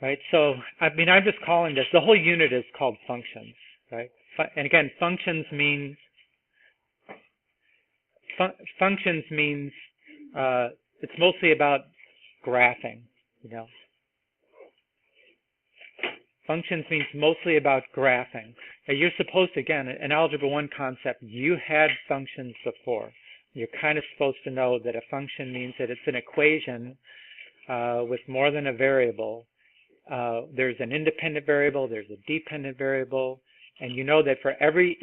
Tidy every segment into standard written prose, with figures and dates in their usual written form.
right? So, I mean, I'm just calling this, the whole unit is called functions, right? And again, functions means it's mostly about graphing, you know. Functions means mostly about graphing. Now you're supposed to, again, in Algebra 1 concept, you had functions before. You're kind of supposed to know that a function means that it's an equation with more than a variable. There's an independent variable, there's a dependent variable, and you know that for every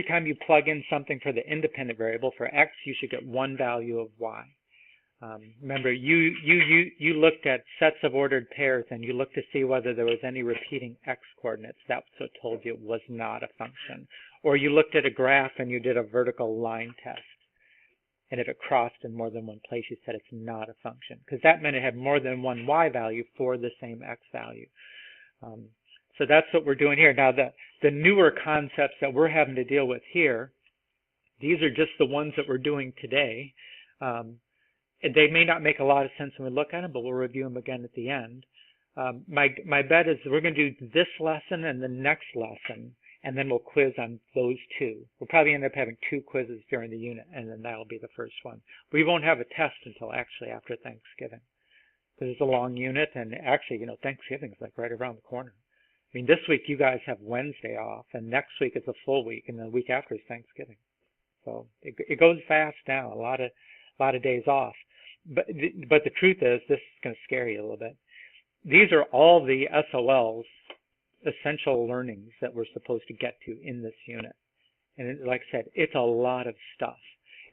time you plug in something for the independent variable, for x, you should get one value of y. Remember, you looked at sets of ordered pairs and you looked to see whether there was any repeating x coordinates. That's what told you it was not a function. Or you looked at a graph and you did a vertical line test. And if it crossed in more than one place, you said it's not a function. Because that meant it had more than one y value for the same x value. So that's what we're doing here. Now, the newer concepts that we're having to deal with here, these are just the ones that we're doing today. They may not make a lot of sense when we look at them, but we'll review them again at the end. My bet is we're going to do this lesson and the next lesson, and then we'll quiz on those two. We'll probably end up having 2 quizzes during the unit, and then that'll be the first one. We won't have a test until actually after Thanksgiving, because it's a long unit, and actually, you know, Thanksgiving is like right around the corner. I mean, this week you guys have Wednesday off, and next week is a full week, and the week after is Thanksgiving. So it goes fast now. A lot of days off. But the truth is, this is going to scare you a little bit. These are all the SOLs, essential learnings, that we're supposed to get to in this unit. And like I said, it's a lot of stuff.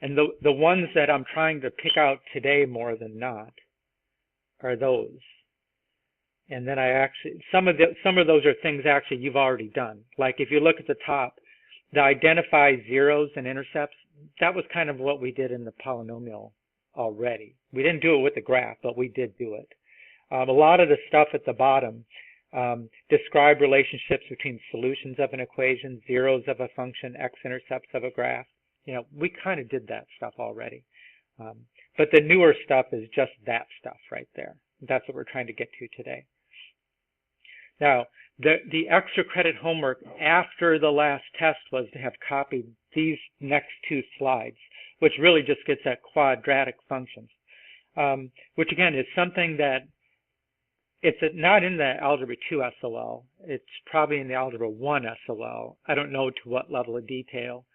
And the ones that I'm trying to pick out today more than not are those. And then some of those are things actually you've already done. Like if you look at the top, the identify zeros and intercepts, that was kind of what we did in the polynomial already. We didn't do it with the graph, but we did do it. A lot of the stuff at the bottom, describe relationships between solutions of an equation, zeros of a function, x-intercepts of a graph. You know, we kind of did that stuff already. But the newer stuff is just that stuff right there. That's what we're trying to get to today. Now, the extra credit homework after the last test was to have copied these next 2 slides, which really just gets at quadratic functions, which again is something that it's not in the Algebra 2 SOL. It's probably in the Algebra 1 SOL. I don't know to what level of detail.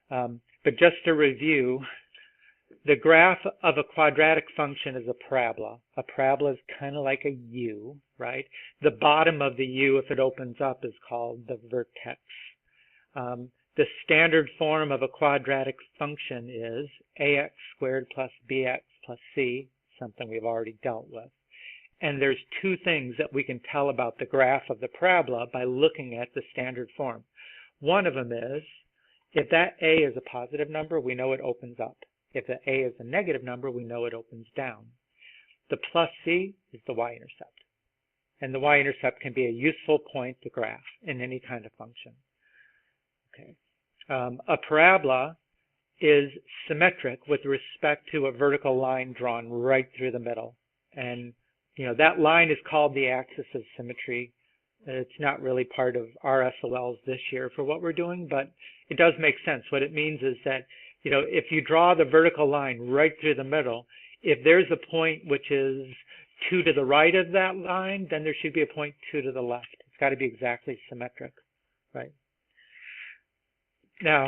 But just to review, the graph of a quadratic function is a parabola. A parabola is kind of like a U, right? The bottom of the U, if it opens up, is called the vertex. The standard form of a quadratic function is ax squared plus bx plus c, something we've already dealt with. And there's 2 things that we can tell about the graph of the parabola by looking at the standard form. One of them is, if that a is a positive number, we know it opens up. If the a is a negative number, we know it opens down. The plus c is the y-intercept. And the y-intercept can be a useful point to graph in any kind of function. Okay. A parabola is symmetric with respect to a vertical line drawn right through the middle. And you know, that line is called the axis of symmetry. It's not really part of our SOLs this year for what we're doing, but it does make sense. What it means is that, you know, if you draw the vertical line right through the middle, if there's a point which is 2 to the right of that line, then there should be a point 2 to the left. It's got to be exactly symmetric, right? Now,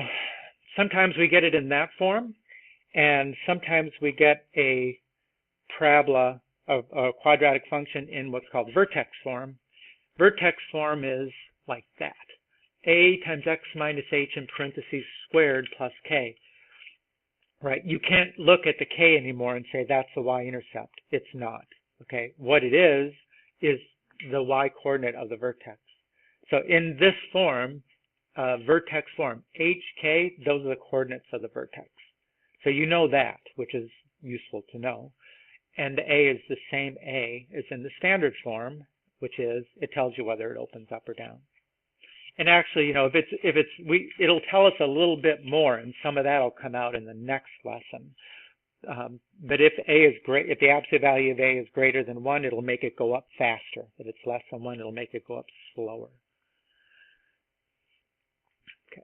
sometimes we get it in that form, and sometimes we get a parabola, a quadratic function in what's called vertex form. Vertex form is like that. A times x minus h in parentheses squared plus k. Right? You can't look at the k anymore and say that's the y-intercept. It's not. Okay? What it is the y-coordinate of the vertex. So in this form, vertex form, hk, those are the coordinates of the vertex. So you know that, which is useful to know. And the a is the same a as in the standard form, which is, it tells you whether it opens up or down. And actually, you know, it'll tell us a little bit more, and some of that will come out in the next lesson. But if if the absolute value of A is greater than 1, it'll make it go up faster. If it's less than 1, it'll make it go up slower. Okay.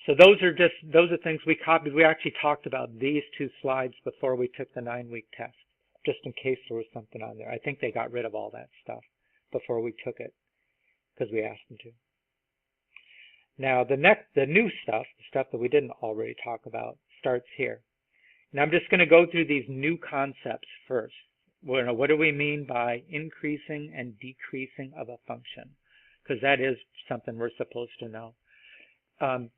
So those are things we copied. We actually talked about these 2 slides before we took the 9-week test, just in case there was something on there. I think they got rid of all that stuff before we took it because we asked them to. Now the new stuff, the stuff that we didn't already talk about, starts here. Now I'm just going to go through these new concepts first. What do we mean by increasing and decreasing of a function? Because that is something we're supposed to know. A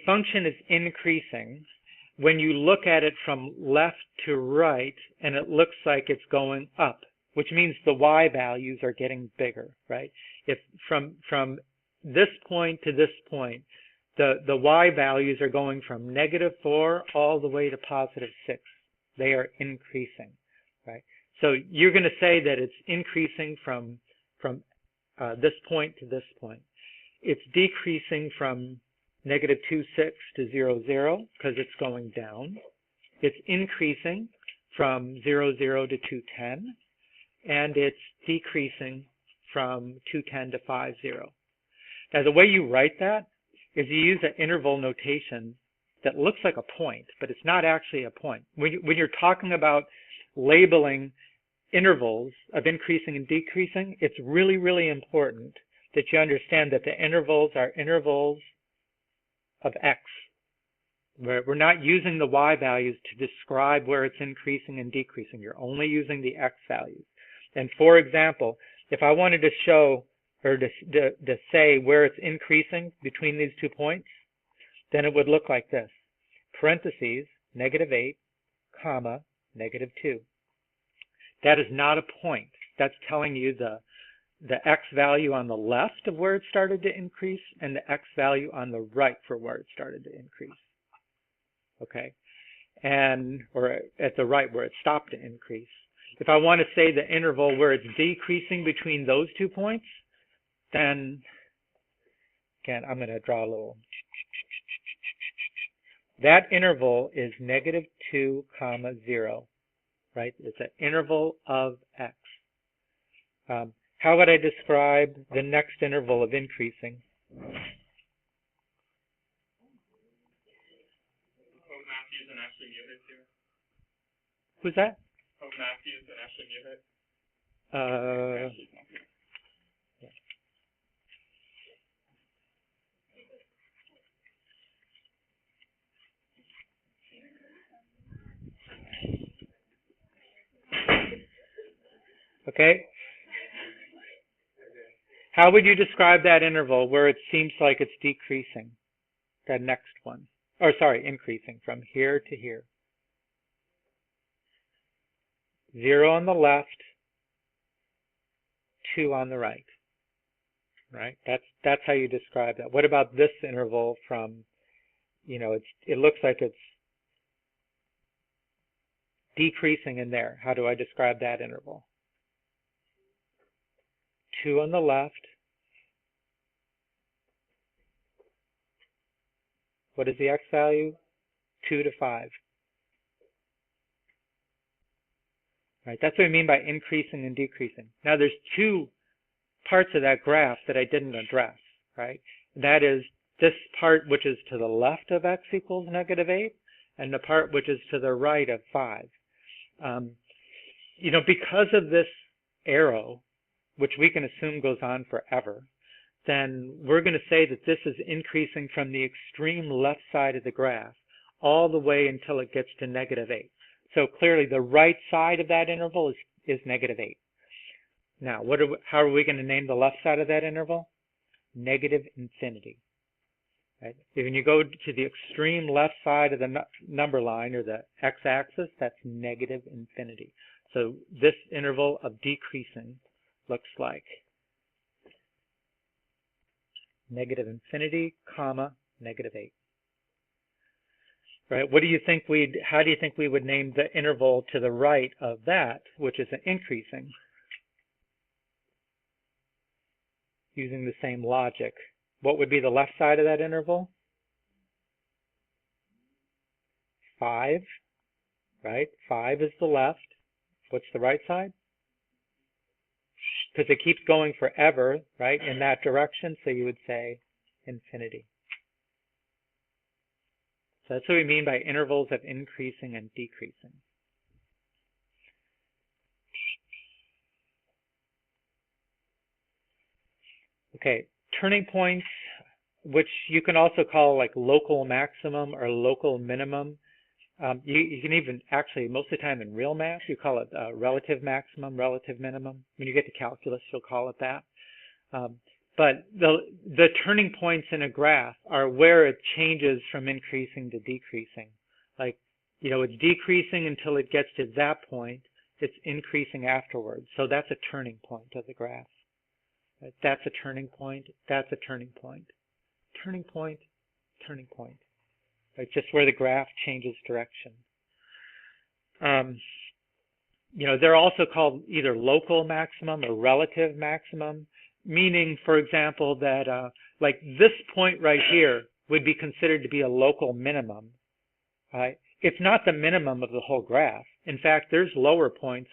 function is increasing when you look at it from left to right and it looks like it's going up, which means the y values are getting bigger, right? If from this point to this point, the y values are going from -4 all the way to +6. They are increasing, right? So you're going to say that it's increasing from this point to this point. It's decreasing from -2,6 to 0, 0 because it's going down. It's increasing from 0, 0 to 210, and it's decreasing from 210 to 5, 0. Now the way you write that is you use an interval notation that looks like a point, but it's not actually a point. When you're talking about labeling intervals of increasing and decreasing, it's really, really important that you understand that the intervals are intervals of x. We're not using the y values to describe where it's increasing and decreasing. You're only using the x values. And for example, if I wanted to show or to say where it's increasing between these 2 points, then it would look like this. Parentheses, -8, comma, -2. That is not a point. That's telling you the x value on the left of where it started to increase and the x value on the right for where it started to increase. Okay? Or at the right where it stopped to increase. If I want to say the interval where it's decreasing between those 2 points, then, again, I'm going to draw a little. That interval is -2, 0, right? It's an interval of x. How would I describe the next interval of increasing? Matthews and Ashley muted here. Who's that? Matthews and Ashley muted. Okay. How would you describe that interval where it seems like it's decreasing? That next one. Or sorry, increasing from here to here. 0 on the left, 2 on the right. Right? That's how you describe that. What about this interval from, it looks like it's decreasing in there. How do I describe that interval? 2 on the left. What is the x value? 2 to 5. Right, that's what I mean by increasing and decreasing. Now there's 2 parts of that graph that I didn't address, right? That is this part which is to the left of x equals -8 and the part which is to the right of 5. Because of this arrow, which we can assume goes on forever, then we're going to say that this is increasing from the extreme left side of the graph all the way until it gets to -8. So clearly the right side of that interval is -8. Now, how are we going to name the left side of that interval? -infinity. Right? When you go to the extreme left side of the number line or the x-axis, that's -infinity. So this interval of decreasing looks like -infinity, comma, -8. Right? How do you think we would name the interval to the right of that, which is an increasing? Using the same logic. What would be the left side of that interval? 5, right? 5 is the left. What's the right side? Because it keeps going forever, right, in that direction, so you would say infinity. So that's what we mean by intervals of increasing and decreasing. Okay, turning points, which you can also call like local maximum or local minimum. You can even actually, most of the time in real math, you call it relative maximum, relative minimum. When you get to calculus, you'll call it that. But the turning points in a graph are where it changes from increasing to decreasing. Like, it's decreasing until it gets to that point. It's increasing afterwards. So that's a turning point of the graph. That's a turning point. That's a turning point. Turning point, turning point. Right? Just where the graph changes direction. They're also called either local maximum or relative maximum. Meaning, for example, that like this point right here would be considered to be a local minimum. It's not the minimum of the whole graph. In fact, there's lower points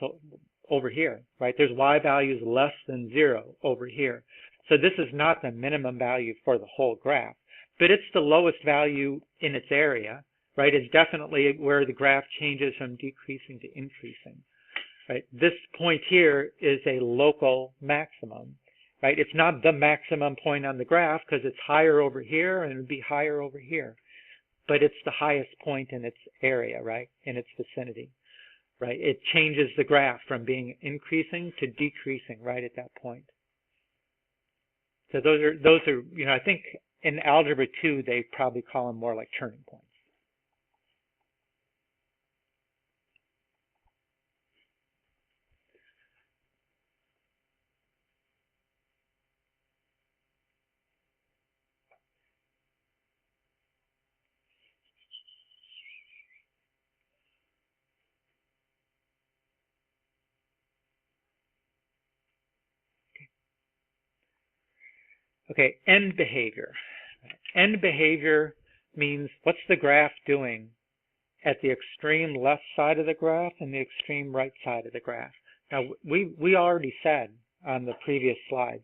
over here, right? There's y values less than 0 over here. So this is not the minimum value for the whole graph, but it's the lowest value in its area, right? It's definitely where the graph changes from decreasing to increasing, right? This point here is a local maximum. Right? It's not the maximum point on the graph because it's higher over here and it would be higher over here. But it's the highest point in its area, right? In its vicinity, right? It changes the graph from being increasing to decreasing right at that point. So those are, I think in algebra 2, they probably call them more like turning points. Okay, end behavior. End behavior means what's the graph doing at the extreme left side of the graph and the extreme right side of the graph. Now, we already said on the previous slides,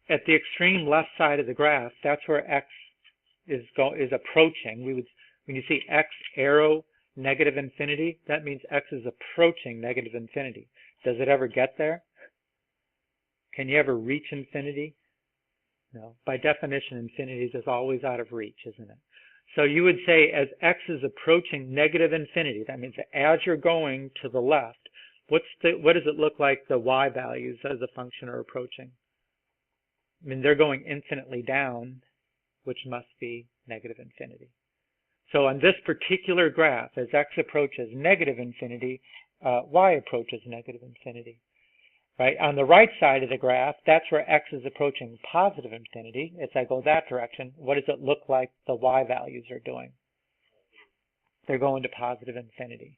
at the extreme left side of the graph, that's where x is approaching. When you see x arrow negative infinity, that means x is approaching negative infinity. Does it ever get there? Can you ever reach infinity? No. By definition, infinity is always out of reach, isn't it? So you would say as x is approaching negative infinity, that means that as you're going to the left, what does it look like the y values as a function are approaching? I mean, they're going infinitely down, which must be negative infinity. So on this particular graph, as x approaches negative infinity, y approaches negative infinity. Right? On the right side of the graph, that's where x is approaching positive infinity. As I go that direction, what does it look like the y values are doing? They're going to positive infinity.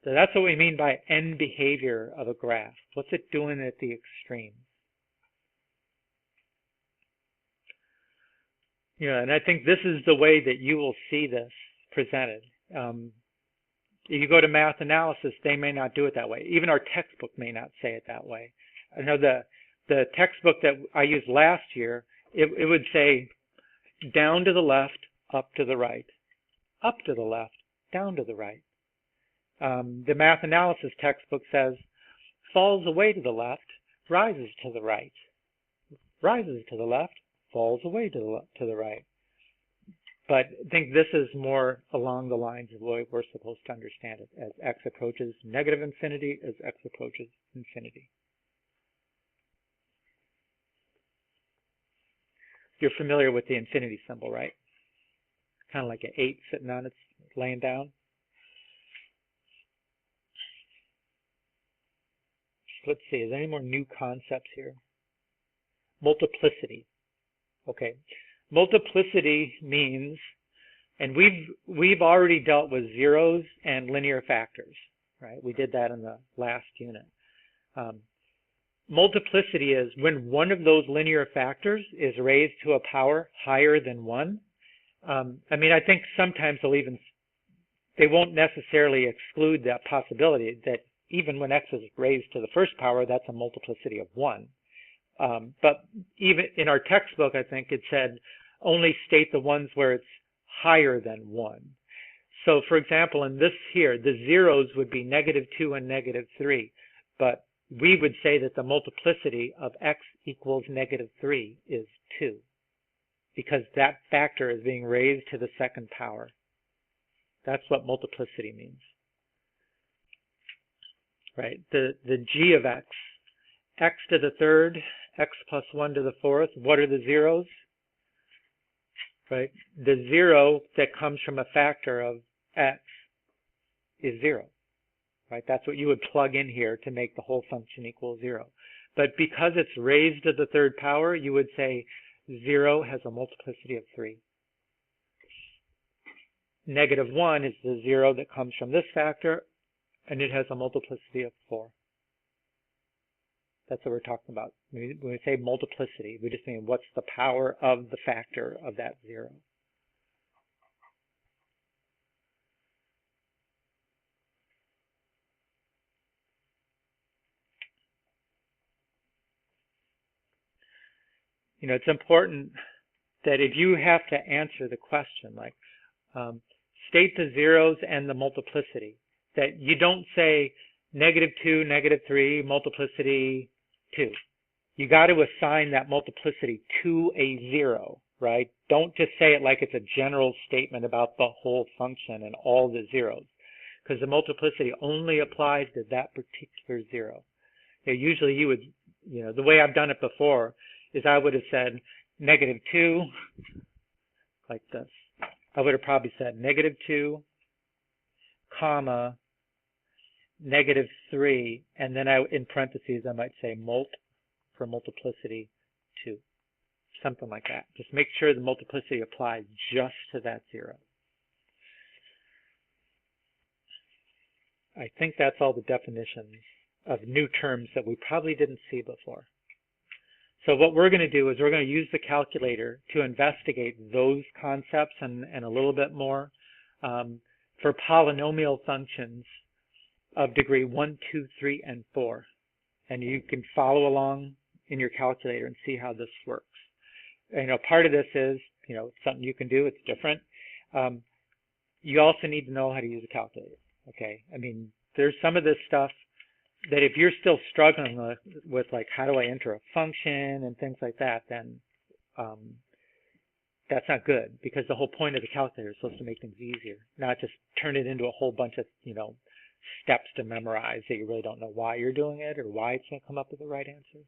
So that's what we mean by end behavior of a graph. What's it doing at the extremes? And I think this is the way that you will see this presented. If you go to math analysis, they may not do it that way. Even our textbook may not say it that way. I know the textbook that I used last year, it would say down to the left, up to the right, up to the left, down to the right. The math analysis textbook says falls away to the left, rises to the right, rises to the left, falls away to the right. But I think this is more along the lines of the way we're supposed to understand it, as x approaches negative infinity, as x approaches infinity. You're familiar with the infinity symbol, right? Kind of like an 8 sitting on its laying down. Let's see, is there any more new concepts here? Multiplicity. Okay. Multiplicity means, and we've already dealt with zeros and linear factors, right? We did that in the last unit. Multiplicity is when one of those linear factors is raised to a power higher than 1. I mean, I think sometimes they'll even they won't necessarily exclude that possibility that even when x is raised to the first power, that's a multiplicity of 1. But even in our textbook, I think it said only state the ones where it's higher than 1. So for example, in this here, the zeros would be -2 and -3. But we would say that the multiplicity of x equals -3 is 2, because that factor is being raised to the second power. That's what multiplicity means. Right? The g of x to the third, x plus 1 to the fourth, what are the zeros? Right? The 0 that comes from a factor of x is 0. Right? That's what you would plug in here to make the whole function equal 0. But because it's raised to the third power, you would say 0 has a multiplicity of 3. -1 is the 0 that comes from this factor, and it has a multiplicity of 4. That's what we're talking about. When we say multiplicity, we just mean what's the power of the factor of that 0. You know, it's important that if you have to answer the question, like state the zeros and the multiplicity, that you don't say -2, -3, multiplicity 2. You got to assign that multiplicity to a 0, right? Don't just say it like it's a general statement about the whole function and all the zeros, because the multiplicity only applies to that particular 0. You know, usually you would, you know, the way I've done it before is I would have said -2, like this. I would have probably said -2, comma, -3, and then in parentheses I might say mult for multiplicity 2. Something like that. Just make sure the multiplicity applies just to that 0. I think that's all the definitions of new terms that we probably didn't see before. So what we're going to do is we're going to use the calculator to investigate those concepts and a little bit more for polynomial functions of degree 1, 2, 3, and 4. And you can follow along in your calculator and see how this works. You know, part of this is, you know, something you can do. It's different. You also need to know how to use a calculator. Okay. I mean, there's some of this stuff that if you're still struggling with like, how do I enter a function and things like that, then that's not good, because the whole point of the calculator is supposed to make things easier, not just turn it into a whole bunch of, you know, steps to memorize that you really don't know why you're doing it or why it's going to come up with the right answer.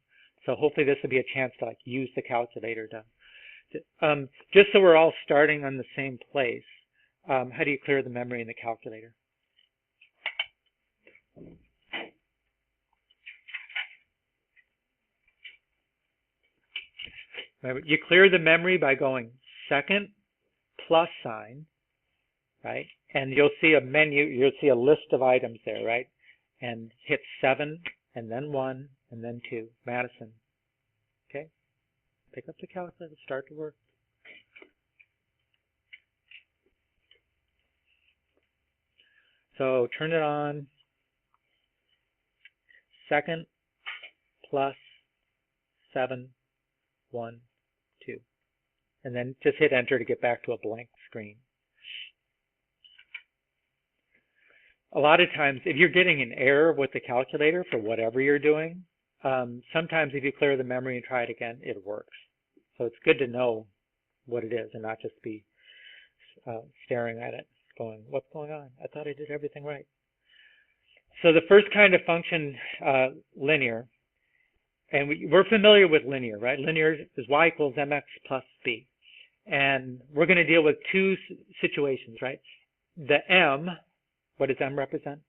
So hopefully this will be a chance to like use the calculator to just so we're all starting on the same place. How do you clear the memory in the calculator? You clear the memory by going second plus sign, right? And you'll see a menu, you'll see a list of items there, right? And hit 7, and then 1, and then 2. Madison. Okay? Pick up the calculator, start to work. So turn it on. Second plus 7, 1, 2. And then just hit enter to get back to a blank screen. A lot of times, if you're getting an error with the calculator for whatever you're doing, sometimes if you clear the memory and try it again, it works. So it's good to know what it is and not just be staring at it going, what's going on? I thought I did everything right. So the first kind of function, linear, and we're familiar with linear, right? Linear is y equals mx plus b. And we're going to deal with two situations, right? The m, what does m represent?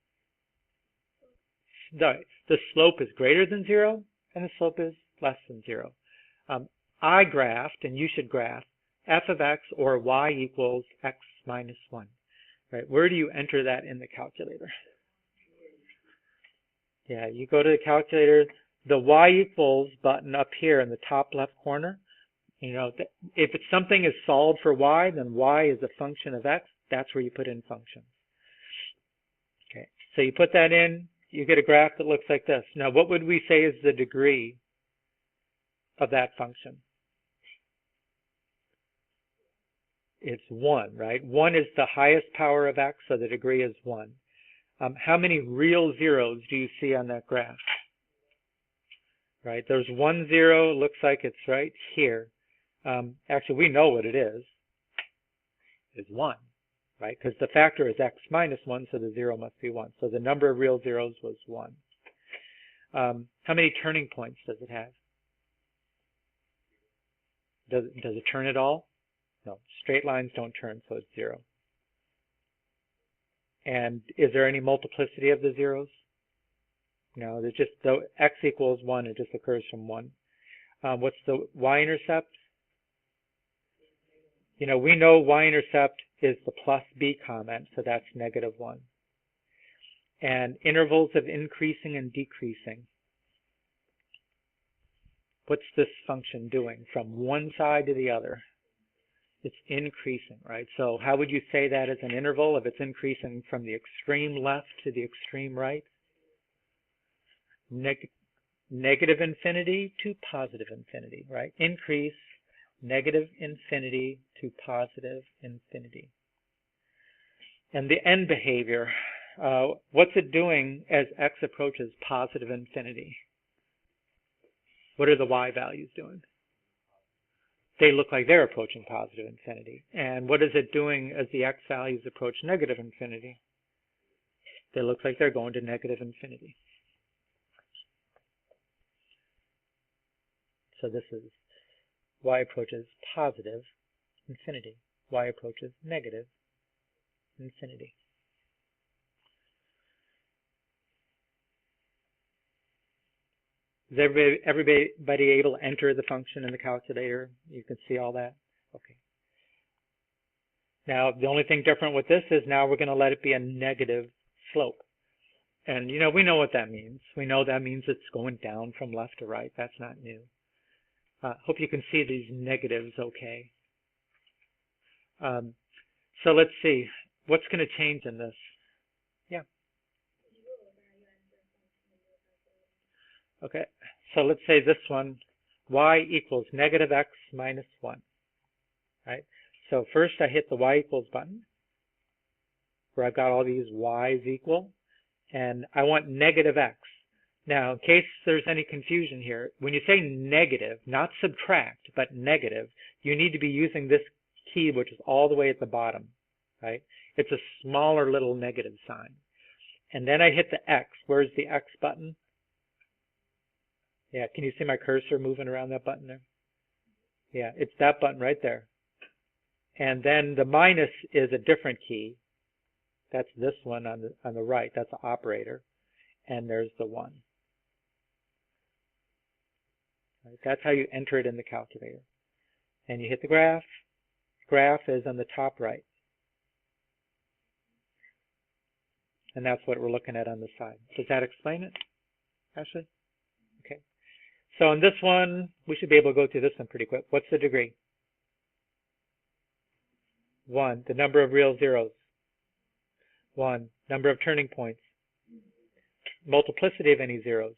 The slope is greater than 0, and the slope is less than 0. I graphed, and you should graph, f of x or y equals x minus 1. Right? Where do you enter that in the calculator? Yeah, you go to the calculator, the y equals button up here in the top left corner. You know, if it's something is solved for y, then y is a function of x. That's where you put in functions. So you put that in, you get a graph that looks like this. Now, what would we say is the degree of that function? It's 1, right? 1 is the highest power of x, so the degree is 1. How many real zeros do you see on that graph? Right, there's 1 0, looks like it's right here. Actually, we know what it is 1, right? Because the factor is x minus 1, so the 0 must be 1. So the number of real zeros was 1. How many turning points does it have? Does it turn at all? No, straight lines don't turn, so it's 0. And is there any multiplicity of the zeros? No, there's just, though x equals 1, it just occurs from 1. What's the y-intercept? You know, we know y-intercept is the plus b comment, so that's -1. And intervals of increasing and decreasing. What's this function doing from one side to the other? It's increasing, right? So how would you say that is an interval if it's increasing from the extreme left to the extreme right? Negative infinity to positive infinity, right? Increase, negative infinity to positive infinity. And the end behavior, what's it doing as x approaches positive infinity? What are the y values doing? They look like they're approaching positive infinity. And what is it doing as the x values approach negative infinity? They look like they're going to negative infinity. So this is y approaches positive infinity. Y approaches negative infinity. Is everybody able to enter the function in the calculator? You can see all that? Okay. Now, the only thing different with this is now we're going to let it be a negative slope. And, you know, we know what that means. We know that means it's going down from left to right. That's not new. Hope you can see these negatives okay. So let's see. What's going to change in this? Yeah. Okay. So let's say this one, y equals -x minus 1. Right? So first I hit the y equals button, where I've got all these y's equal, and I want -x. Now, in case there's any confusion here, when you say negative, not subtract, but negative, you need to be using this key, which is all the way at the bottom, right? It's a smaller little negative sign. And then I hit the x. Where's the x button? Yeah, can you see my cursor moving around that button there? Yeah, it's that button right there. And then the minus is a different key. That's this one on the right. That's the operator. And there's the 1. Right, that's how you enter it in the calculator. And you hit the graph. Graph is on the top right. And that's what we're looking at on the side. Does that explain it, Ashley? Okay. So in this one, we should be able to go through this one pretty quick. What's the degree? 1. The number of real zeros. 1. Number of turning points. Multiplicity of any zeros.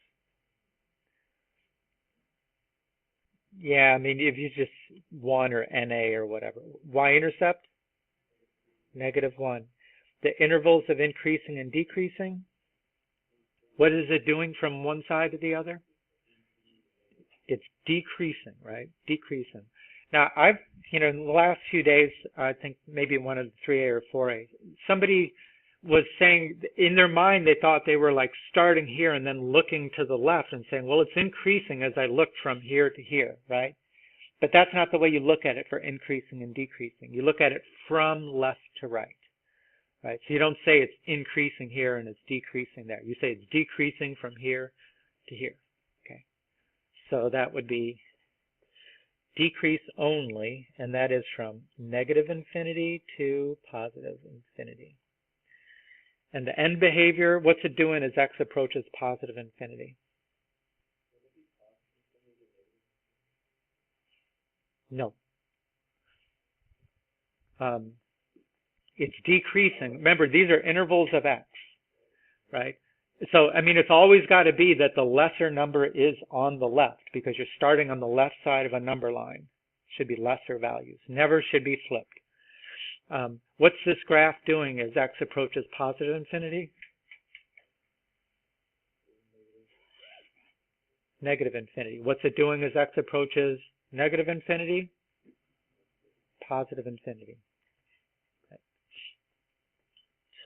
Yeah, I mean, if you just 1 or NA or whatever. Y-intercept? -1. The intervals of increasing and decreasing. What is it doing from one side to the other? It's decreasing, right? Decreasing. Now, in the last few days, I think maybe one of the 3A or 4A, somebody was saying in their mind they thought they were like starting here and then looking to the left and saying, well, it's increasing as I look from here to here, right? But that's not the way you look at it for increasing and decreasing. You look at it from left to right, right? So you don't say it's increasing here and it's decreasing there. You say it's decreasing from here to here, okay? So that would be decrease only, and that is from negative infinity to positive infinity. And the end behavior, what's it doing as x approaches positive infinity? No. It's decreasing. Remember, these are intervals of x, right? So, I mean, it's always got to be that the lesser number is on the left because you're starting on the left side of a number line. Should be lesser values. Never should be flipped. What's this graph doing as x approaches positive infinity? Negative infinity. What's it doing as x approaches negative infinity? Positive infinity. Okay.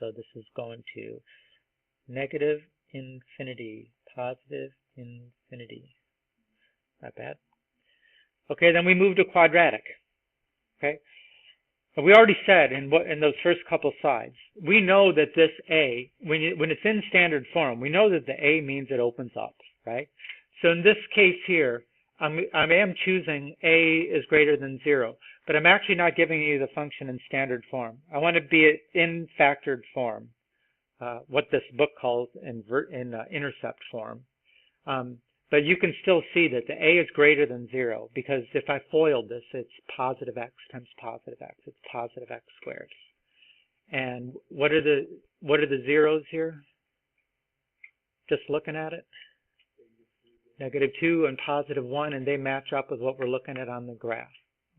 So this is going to negative infinity, positive infinity. Not bad. Okay, then we move to quadratic. Okay, and we already said in those first couple slides, we know that this a, when it's in standard form, we know that the a means it opens up, right? So in this case here, I am choosing a is greater than 0, but I'm actually not giving you the function in standard form. I want to be in factored form, what this book calls in intercept form. But you can still see that the a is greater than 0 because if I FOILed this, it's positive x times positive x. It's positive x squared. And what are the zeros here? Just looking at it. Negative 2 and positive 1, and they match up with what we're looking at on the graph.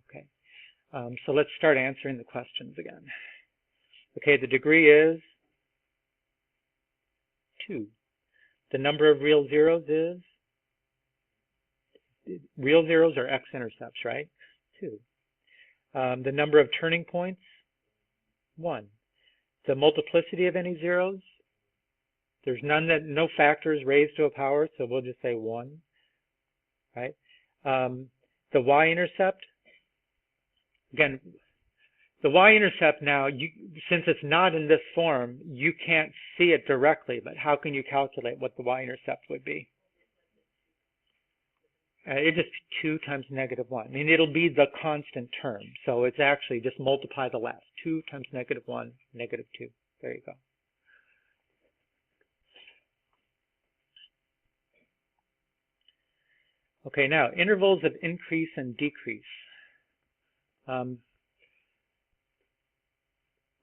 Okay. So let's start answering the questions again. Okay, the degree is 2. The number of real zeros is, real zeros are x-intercepts, right? 2. The number of turning points, 1. The multiplicity of any zeros, there's no factors raised to a power, so we'll just say 1, right? The y-intercept, again, the y-intercept now, since it's not in this form, you can't see it directly, but how can you calculate what the y-intercept would be? It's just 2 times negative 1. I mean, it'll be the constant term, so it's actually just multiply the last. 2 times negative 1, negative 2. There you go. Okay, now intervals of increase and decrease.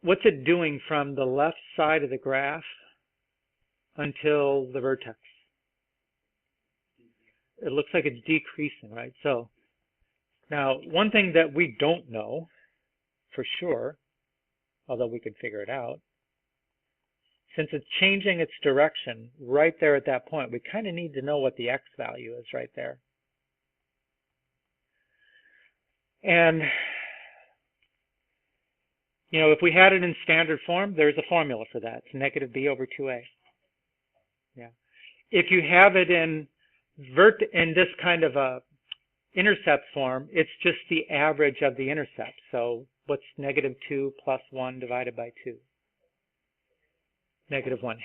What's it doing from the left side of the graph until the vertex? It looks like it's decreasing, right? So now one thing that we don't know for sure, although we could figure it out, since it's changing its direction right there at that point, we kind of need to know what the x value is right there. And, you know, if we had it in standard form, there's a formula for that. It's negative b over 2a. Yeah. If you have it in this kind of a intercept form, it's just the average of the intercept. So what's negative 2 plus 1 divided by 2? Negative 1/2.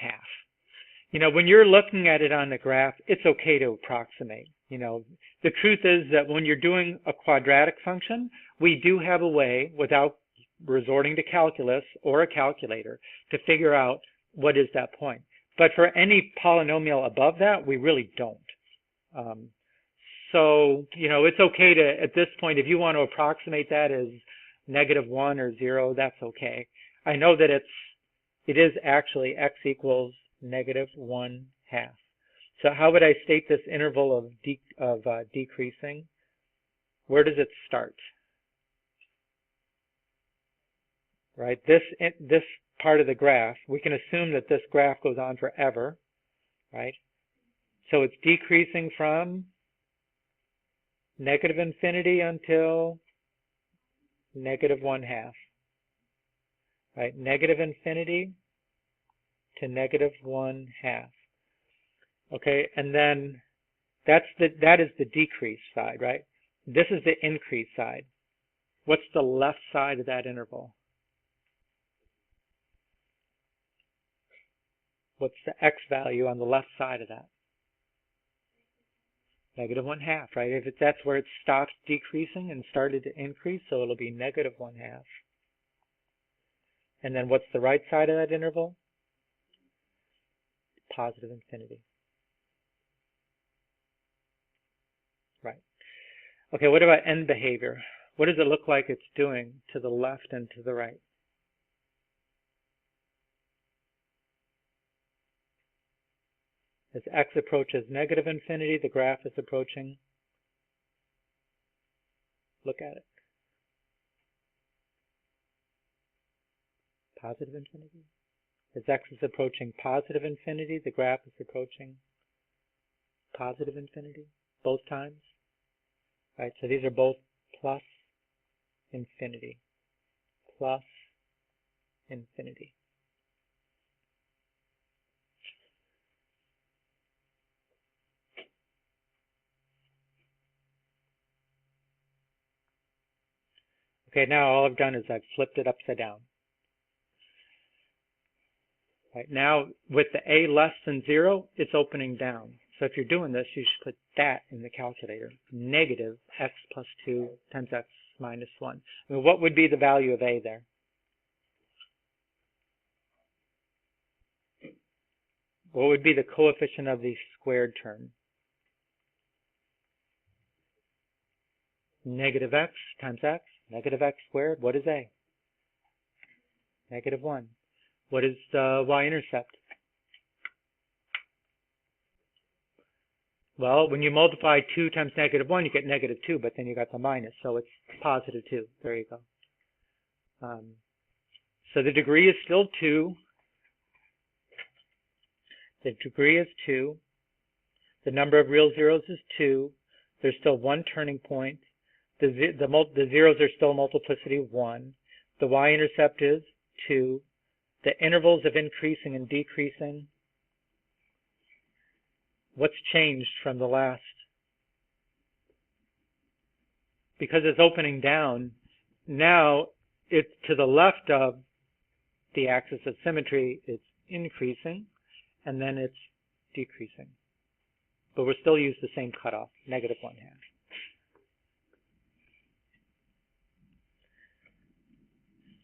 You know, when you're looking at it on the graph, it's okay to approximate. You know, the truth is that when you're doing a quadratic function, we do have a way, without resorting to calculus or a calculator, to figure out what is that point. But for any polynomial above that, we really don't. So, you know, it's okay to, at this point, if you want to approximate that as negative 1 or 0, that's okay. I know that it is actually x equals negative 1/2. So how would I state this interval of decreasing? Where does it start? Right, this part of the graph, we can assume that this graph goes on forever, right? So it's decreasing from negative infinity until negative 1/2, right? Negative infinity to negative 1/2. Okay, and then that is the decrease side, right? This is the increase side. What's the left side of that interval? What's the x value on the left side of that? Negative 1/2, right? That's where it stopped decreasing and started to increase, so it'll be negative 1/2. And then what's the right side of that interval? Positive infinity. Right. Okay, what about end behavior? What does it look like it's doing to the left and to the right? As x approaches negative infinity, the graph is approaching, look at it, positive infinity. As x is approaching positive infinity, the graph is approaching positive infinity, both times. Right, so these are both plus infinity, plus infinity. Okay, now all I've done is I've flipped it upside down. Right, now with the a less than 0, it's opening down. So if you're doing this, you should put that in the calculator. Negative x plus 2 times x minus 1. I mean, what would be the value of a there? What would be the coefficient of the squared term? Negative x times x, negative x squared. What is a? Negative 1. What is the y-intercept? Well, when you multiply 2 times negative 1, you get negative 2, but then you got the minus, so it's positive 2. There you go. So the degree is still 2. The degree is 2. The number of real zeros is 2. There's still one turning point. The zeros are still multiplicity of 1. The y-intercept is 2. The intervals of increasing and decreasing. What's changed from the last? Because it's opening down, now it's to the left of the axis of symmetry, it's increasing, and then it's decreasing. But we'll still use the same cutoff, negative 1/2.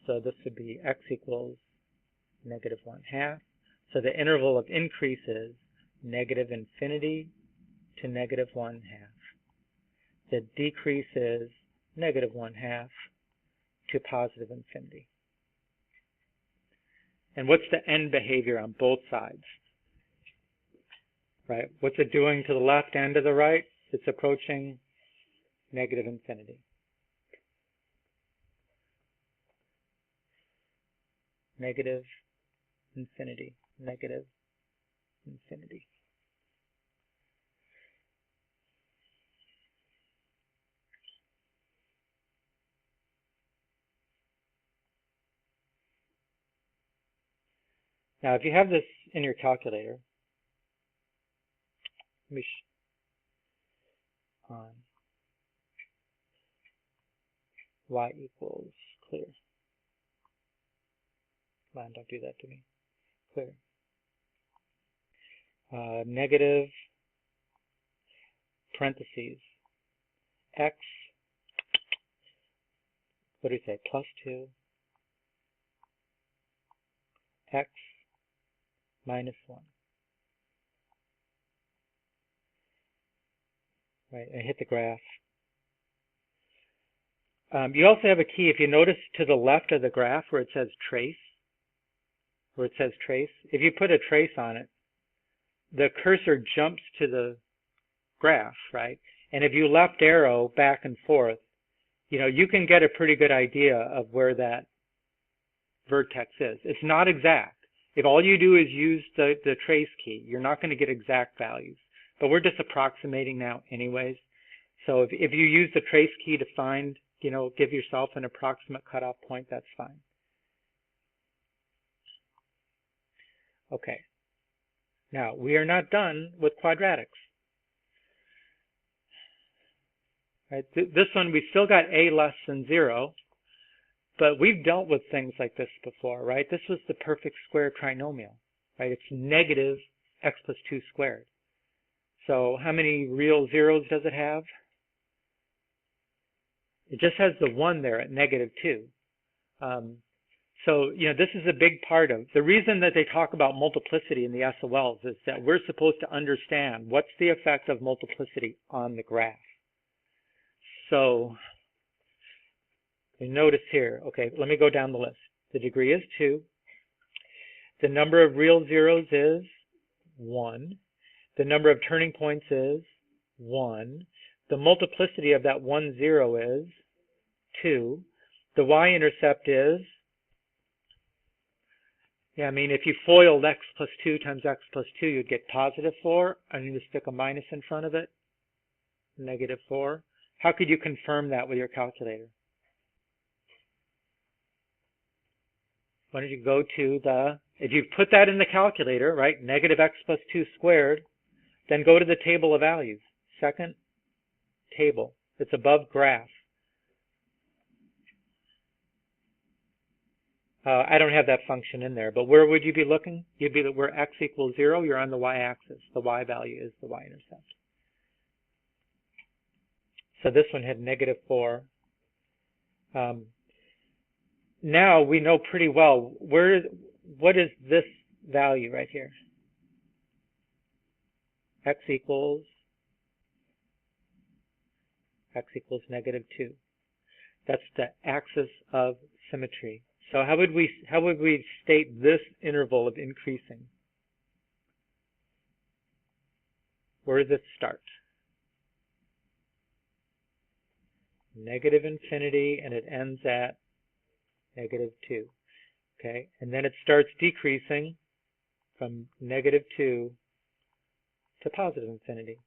So this would be x equals negative 1/2. So the interval of increase is negative infinity to negative 1/2. The decrease is negative 1/2 to positive infinity. And what's the end behavior on both sides? Right? What's it doing to the left and to the right? It's approaching negative infinity. Negative infinity, negative infinity. Now, if you have this in your calculator, let me on y equals clear. Come on, don't do that to me. Clear. Negative parentheses x, what do we say, plus 2 x minus 1. Right, I hit the graph. You also have a key, if you notice to the left of the graph where it says trace, if you put a trace on it, the cursor jumps to the graph, right? And if you left arrow back and forth, you know, you can get a pretty good idea of where that vertex is. It's not exact. If all you do is use the trace key, you're not going to get exact values. But we're just approximating now anyways. So if you use the trace key to find, you know, give yourself an approximate cutoff point, that's fine. Okay. Now, we are not done with quadratics. Right? This one, we still got a less than 0, but we've dealt with things like this before, right? This was the perfect square trinomial, right? It's negative x plus 2 squared. So how many real zeros does it have? It just has the 1 there at negative 2. So, you know, this is a big part of the reason that they talk about multiplicity in the SOLs is that we're supposed to understand what's the effect of multiplicity on the graph. So you notice here, okay, let me go down the list. The degree is 2. The number of real zeros is 1. The number of turning points is 1. The multiplicity of that 1, 0 is 2. The y-intercept is, yeah, I mean, if you FOILed x plus 2 times x plus 2, you'd get positive 4. I need to stick a minus in front of it, negative 4. How could you confirm that with your calculator? Why don't you go to the, if you put that in the calculator, right, negative x plus 2 squared, then go to the table of values. Second table. It's above graph. I don't have that function in there, but where would you be looking? You'd be where x equals 0, you're on the y-axis. The y value is the y-intercept. So this one had negative 4. Now we know pretty well what is this value right here? X equals negative 2. That's the axis of symmetry. So how would we state this interval of increasing? Where does it start? Negative infinity, and it ends at negative 2. Okay, and then it starts decreasing from negative 2 to positive infinity.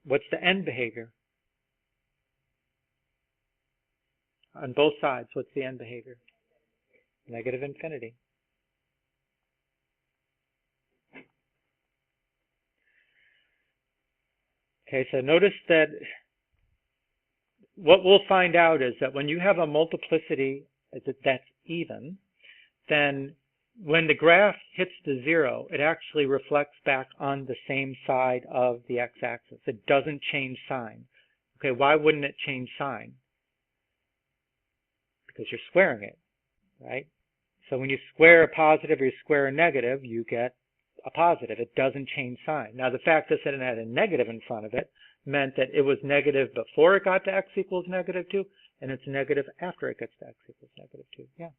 What's the end behavior? On both sides, what's the end behavior? Negative infinity. Okay, so notice that what we'll find out is that when you have a multiplicity that's even, then when the graph hits the 0, it actually reflects back on the same side of the x-axis. It doesn't change sign. Okay, why wouldn't it change sign? Because you're squaring it, right? So when you square a positive or you square a negative, you get a positive. It doesn't change sign. Now, the fact that it had a negative in front of it meant that it was negative before it got to x equals negative 2, and it's negative after it gets to x equals negative 2. Yeah.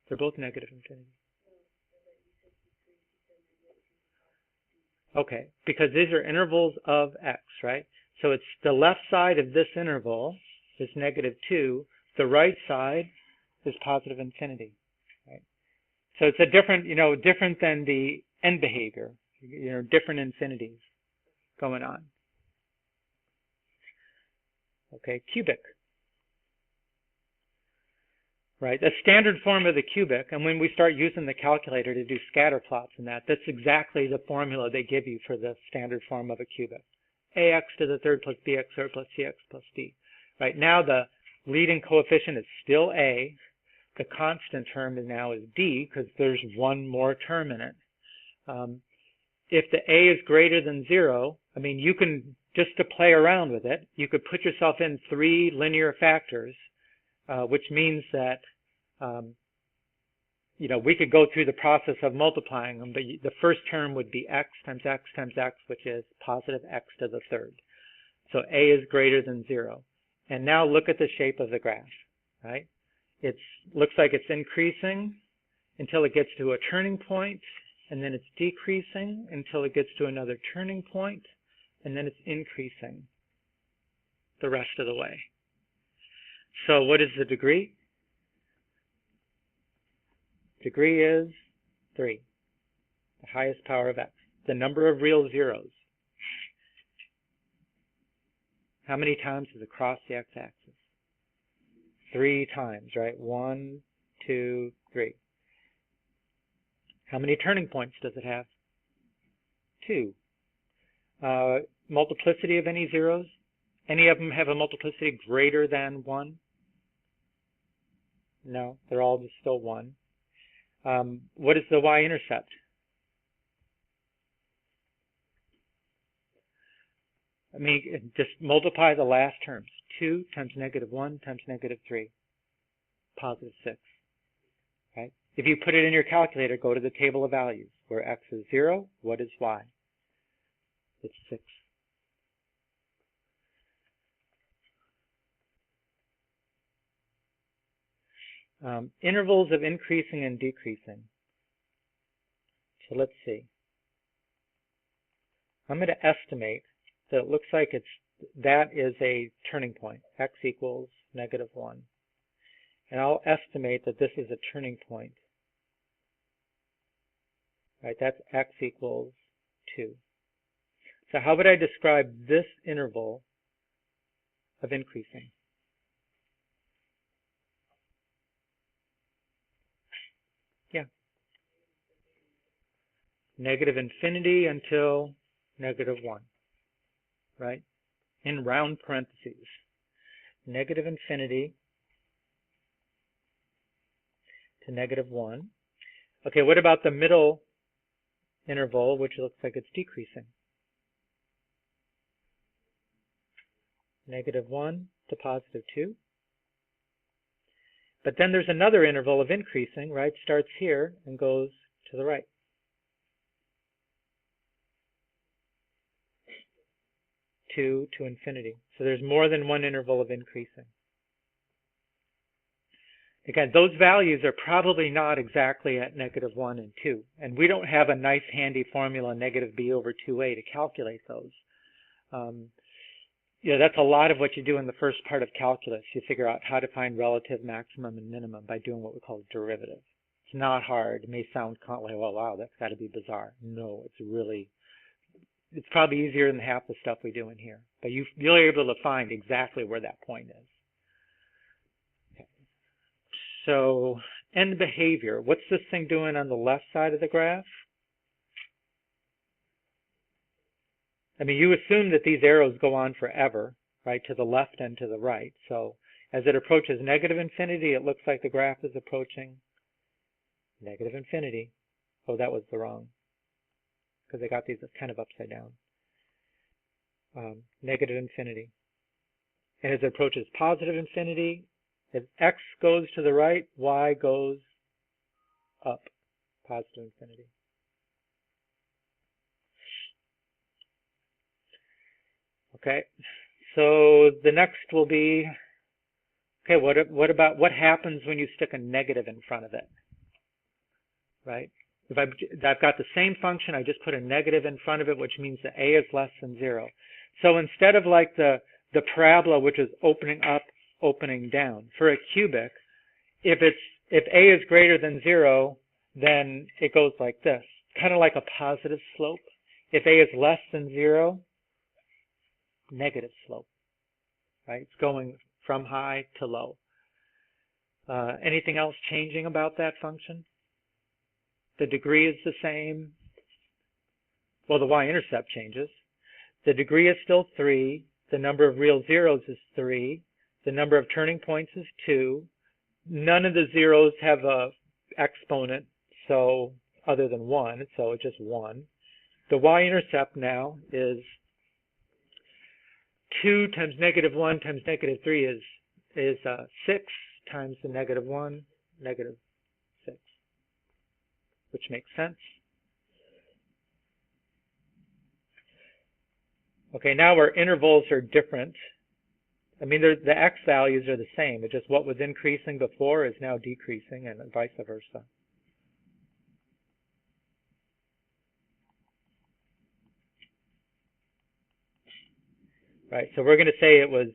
They're both negative infinity. Okay, because these are intervals of x, right? So it's the left side of this interval is negative 2. The right side is positive infinity, right? So it's a different, different than the end behavior, different infinities going on. Okay, cubic. Right, the standard form of the cubic, and when we start using the calculator to do scatter plots and that's exactly the formula they give you for the standard form of a cubic. Ax to the third plus bx third plus cx plus d. Right, now the leading coefficient is still a. The constant term now is d because there's one more term in it. If the a is greater than 0, I mean, you can, just to play around with it, you could put yourself in 3 linear factors, which means that, we could go through the process of multiplying them, but the first term would be x times x times x, which is positive x to the third. So a is greater than 0. And now look at the shape of the graph, right? It looks like it's increasing until it gets to a turning point, and then it's decreasing until it gets to another turning point, and then it's increasing the rest of the way. So what is the degree? Degree is 3, the highest power of x, the number of real zeros. How many times does it cross the x-axis? 3 times, right? 1, 2, 3. How many turning points does it have? 2. Multiplicity of any zeros? Any of them have a multiplicity greater than 1? No, they're all just still 1. What is the y-intercept? I mean, just multiply the last terms. 2 times negative 1 times negative 3. Positive 6. Right? If you put it in your calculator, go to the table of values. Where x is 0, what is y? It's 6. Intervals of increasing and decreasing. So let's see. I'm going to estimate that it looks like that is a turning point, x equals -1. And I'll estimate that this is a turning point. Right, that's x equals 2. So how would I describe this interval of increasing? Yeah. -infinity until -1, right? In round parentheses. -infinity to -1. Okay, what about the middle interval, which looks like it's decreasing? -1 to +2. But then there's another interval of increasing, right? Starts here and goes to the right. To infinity. So there's more than one interval of increasing. Again, those values are probably not exactly at -1 and 2. And we don't have a nice handy formula, -b/2a, to calculate those. That's a lot of what you do in the first part of calculus. You figure out how to find relative maximum and minimum by doing what we call derivative. It's not hard. It may sound like, well, wow, that's got to be bizarre. No, it's probably easier than half the stuff we do in here. But you're able to find exactly where that point is. Okay. So end behavior. What's this thing doing on the left side of the graph? I mean, you assume that these arrows go on forever, right, to the left and to the right. So as it approaches -infinity, it looks like the graph is approaching -infinity. Oh, that was the wrong, because I got these kind of upside down. -infinity. And as it approaches +infinity, if x goes to the right, y goes up, +infinity. Okay, so the next will be, okay, what happens when you stick a negative in front of it, right? If I've got the same function, I just put a negative in front of it, which means that a is less than 0. So instead of like the parabola, which is opening up, opening down, for a cubic, if a is greater than 0, then it goes like this, kind of like a positive slope. If a is less than 0, negative slope, right? It's going from high to low. Anything else changing about that function? The degree is the same. Well, the y-intercept changes. The degree is still 3. The number of real zeros is 3. The number of turning points is 2. None of the zeros have a exponent, so other than 1, so it's just 1. The y-intercept now is 2 times -1 times -3 is 6 times the -1, -6, which makes sense. Okay, now our intervals are different. I mean, the x values are the same. It's just what was increasing before is now decreasing, and vice versa. Right, so we're going to say it was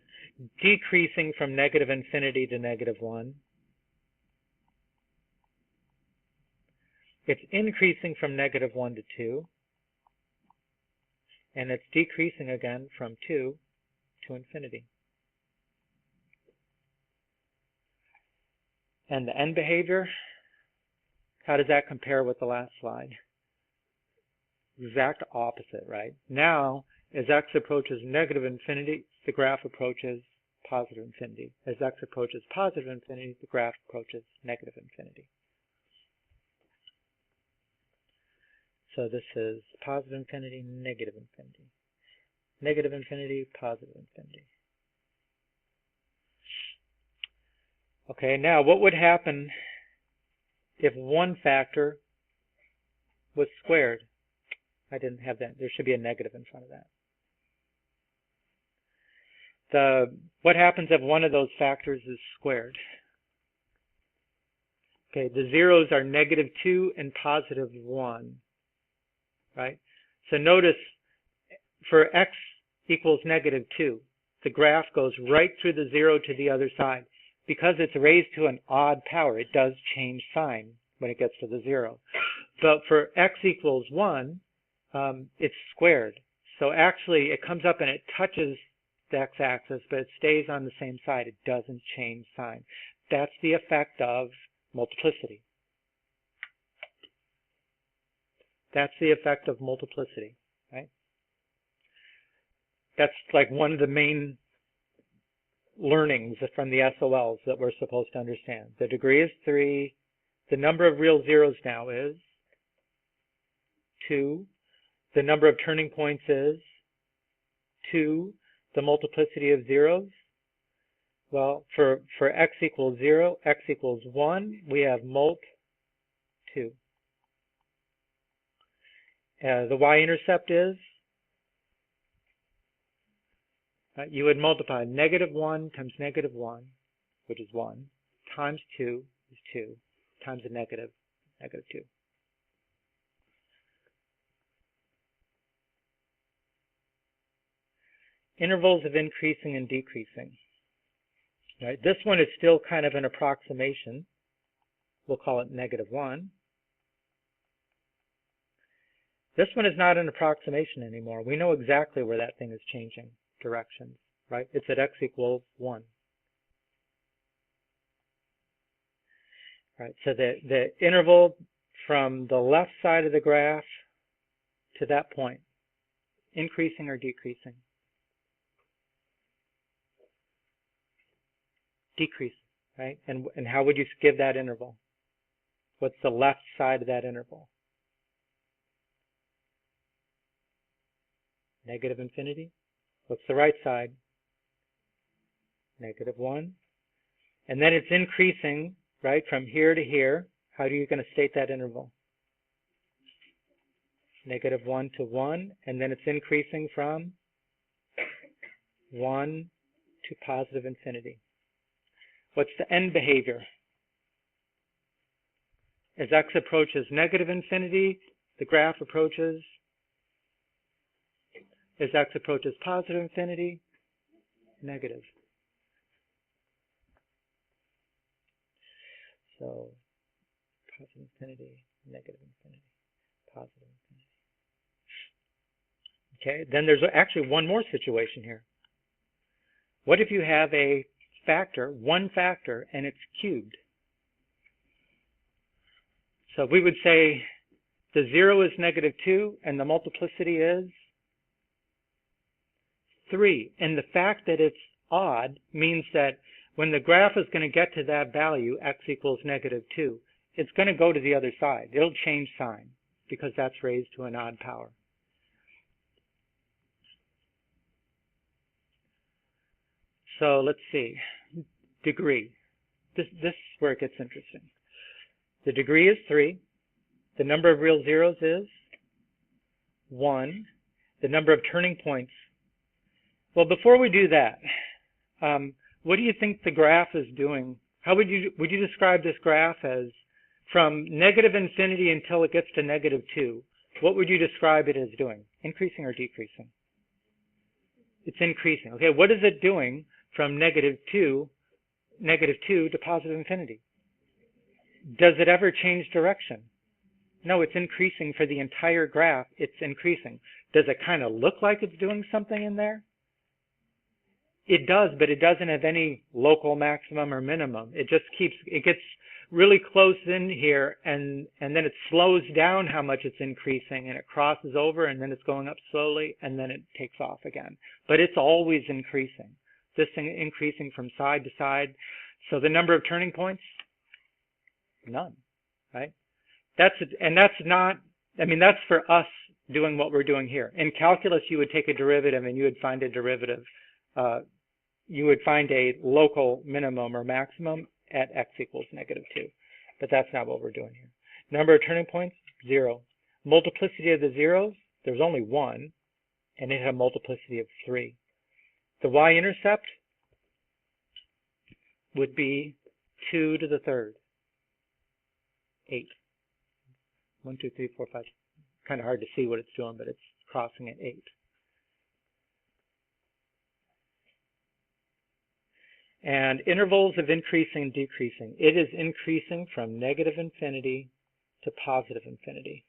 decreasing from -infinity to -1. It's increasing from -1 to 2. And it's decreasing again from 2 to infinity. And the end behavior, how does that compare with the last slide? Exact opposite, right? Now, as x approaches -infinity, the graph approaches +infinity. As x approaches +infinity, the graph approaches -infinity. So this is +infinity, -infinity. -infinity, +infinity. Okay, now what would happen if one factor was squared? I didn't have that. There should be a negative in front of that. What happens if one of those factors is squared? Okay, the zeros are -2 and +1, right? So notice for x equals -2, the graph goes right through the 0 to the other side. Because it's raised to an odd power, it does change sign when it gets to the 0. But for x equals 1, it's squared. So actually, it comes up and it touches the x-axis, but it stays on the same side. It doesn't change sign. That's the effect of multiplicity. That's the effect of multiplicity, right? That's like one of the main learnings from the SOLs that we're supposed to understand. The degree is 3. The number of real zeros now is 2. The number of turning points is 2. The multiplicity of zeros, well, for x equals 0, x equals 1, we have mult 2. The y-intercept is, you would multiply -1 times -1, which is 1, times 2 is 2, times a negative, -2. Intervals of increasing and decreasing. Right? This one is still kind of an approximation. We'll call it -1. This one is not an approximation anymore. We know exactly where that thing is changing directions, right? It's at x equals 1. Right, so the interval from the left side of the graph to that point, increasing or decreasing? Decrease, right? And how would you give that interval? What's the left side of that interval? -infinity. What's the right side? -1. And then it's increasing, right, from here to here. How are you going to state that interval? -1 to 1, and then it's increasing from 1 to +infinity. What's the end behavior? As x approaches -infinity, the graph approaches. As x approaches +infinity, negative. So +infinity, -infinity, +infinity. Okay, then there's actually one more situation here. What if you have a factor, one factor, and it's cubed? So we would say the 0 is -2, and the multiplicity is 3. And the fact that it's odd means that when the graph is going to get to that value, x equals -2, it's going to go to the other side. It'll change sign because that's raised to an odd power. So let's see. Degree. This is where it gets interesting. The degree is 3. The number of real zeros is 1. The number of turning points. Well, before we do that, what do you think the graph is doing? How would you describe this graph as from -infinity until it gets to -2? What would you describe it as doing? Increasing or decreasing? It's increasing. Okay, what is it doing from -2 to +infinity? Does it ever change direction? No, it's increasing for the entire graph. It's increasing. Does it kind of look like it's doing something in there? It does, but it doesn't have any local maximum or minimum. It just it gets really close in here, and then it slows down how much it's increasing, and it crosses over, and then it's going up slowly, and then it takes off again. But it's always increasing. This thing increasing from side to side. So the number of turning points? None, right? That's not, I mean, that's for us doing what we're doing here. In calculus, you would take a derivative and you would find a derivative. You would find a local minimum or maximum at x equals -2. But that's not what we're doing here. Number of turning points, 0. Multiplicity of the zeros, there's only 1, and it had a multiplicity of 3. The y-intercept would be 2 to the 3rd. 8. 1, 2, 3, 4, 5. Kind of hard to see what it's doing, but it's crossing at 8. And intervals of increasing and decreasing. It is increasing from negative infinity to positive infinity.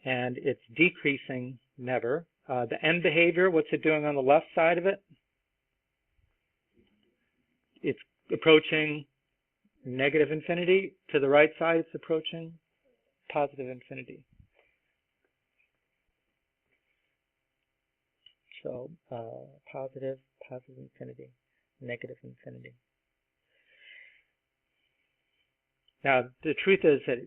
And it's decreasing never. The end behavior, what's it doing on the left side of it? It's approaching negative infinity. To the right side, it's approaching positive infinity. So positive infinity, negative infinity. Now, the truth is that,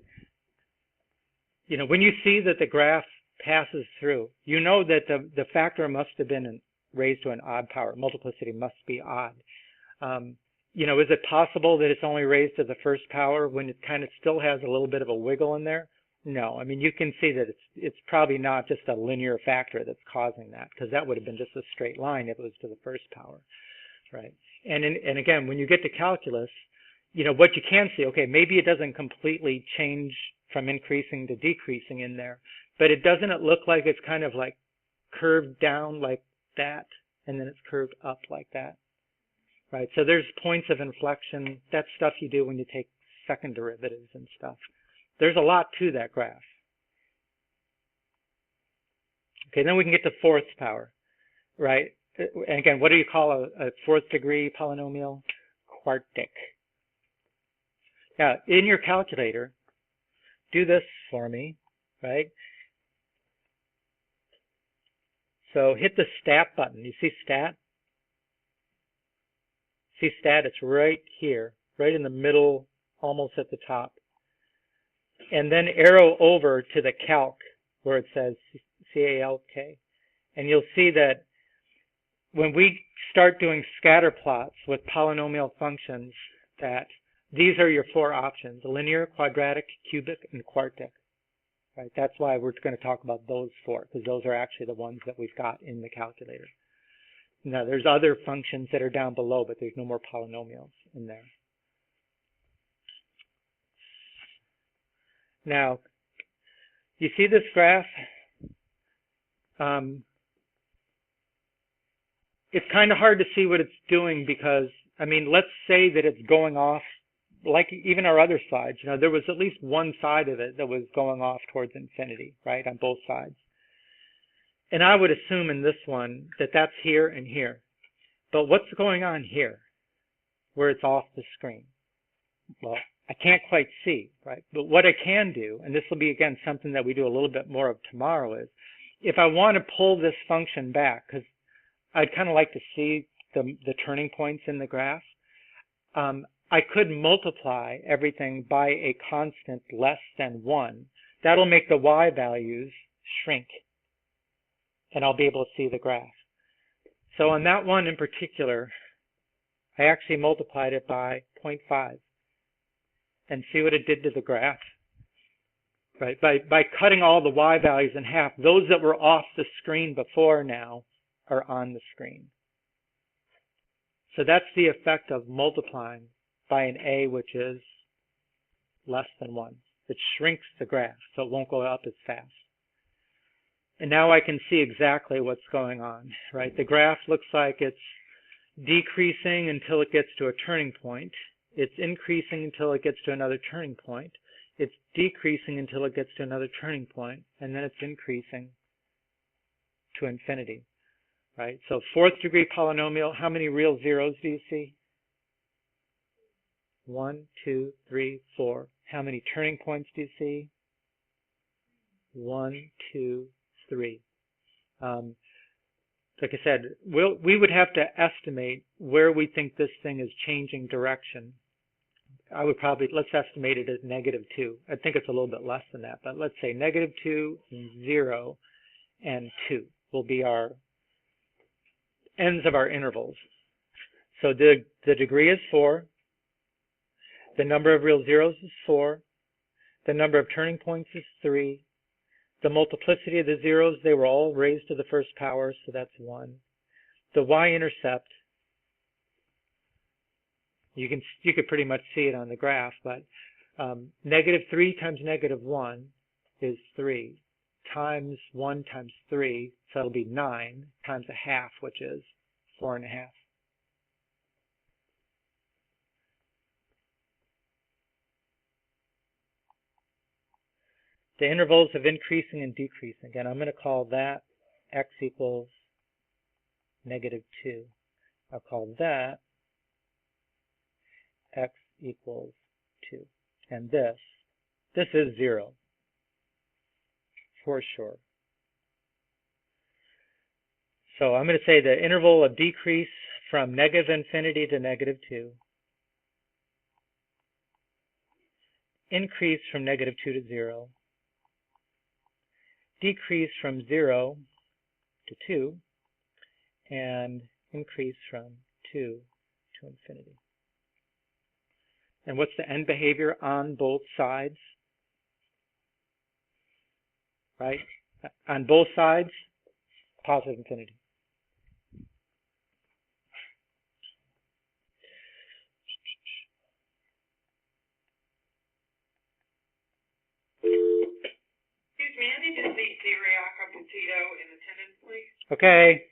you know, when you see that the graph passes through, you know that the factor must have been raised to an odd power. Multiplicity must be odd. You know, is it possible that it's only raised to the first power when it kind of still has a little bit of a wiggle in there? No, I mean, you can see that it's probably not just a linear factor that's causing that, because that would have been just a straight line if it was to the first power, right? And again, when you get to calculus, you know, what you can see, okay, maybe it doesn't completely change from increasing to decreasing in there, but doesn't it look like it's kind of like curved down like that, and then it's curved up like that, right? So there's points of inflection. That's stuff you do when you take second derivatives and stuff. There's a lot to that graph. Okay, then we can get to fourth power, right? And again, what do you call a fourth degree polynomial? Quartic. Now, in your calculator, do this for me, right? So hit the stat button. You see stat? See stat? It's right here, right in the middle, almost at the top. And then arrow over to the calc where it says C-A-L-K. And you'll see that when we start doing scatter plots with polynomial functions, that these are your four options: linear, quadratic, cubic, and quartic. Right? That's why we're going to talk about those four, because those are actually the ones that we've got in the calculator. Now, there's other functions that are down below, but there's no more polynomials in there. Now, you see this graph? It's kind of hard to see what it's doing because, I mean, let's say that it's going off, like even our other slides, you know, there was at least one side of it that was going off towards infinity, right, on both sides. And I would assume in this one that that's here and here. But what's going on here where it's off the screen? Well, I can't quite see, right? But what I can do, and this will be, again, something that we do a little bit more of tomorrow, is if I want to pull this function back, because I'd kind of like to see the turning points in the graph, I could multiply everything by a constant less than 1. That'll make the y values shrink, and I'll be able to see the graph. So on that one in particular, I actually multiplied it by 0.5 and see what it did to the graph. Right? By cutting all the y values in half, those that were off the screen before now are on the screen. So that's the effect of multiplying by an a which is less than 1. It shrinks the graph so it won't go up as fast. And now I can see exactly what's going on, right? The graph looks like it's decreasing until it gets to a turning point. It's increasing until it gets to another turning point. It's decreasing until it gets to another turning point, and then it's increasing to infinity, right? So fourth degree polynomial, how many real zeros do you see? 1, 2, 3, 4. How many turning points do you see? 1, 2, 3. Like I said, we would have to estimate where we think this thing is changing direction. I would probably, let's estimate it as -2. I think it's a little bit less than that, but let's say -2, 0, and 2 will be our ends of our intervals. So the degree is 4. The number of real zeros is 4. The number of turning points is 3. The multiplicity of the zeros, they were all raised to the first power, so that's 1. The y-intercept You could pretty much see it on the graph, but -3 times -1 is 3 times 1 times 3, so it'll be 9 times a half, which is 4.5. The intervals of increasing and decreasing. Again, I'm going to call that x equals -2. I'll call that x equals 2. And this is 0 for sure. So I'm going to say the interval of decrease from -infinity to -2, increase from -2 to 0, decrease from 0 to 2, and increase from 2 to infinity. And what's the end behavior on both sides? Right? On both sides, positive infinity. Excuse me, I need to see Syriac or Petito in attendance, please. Okay.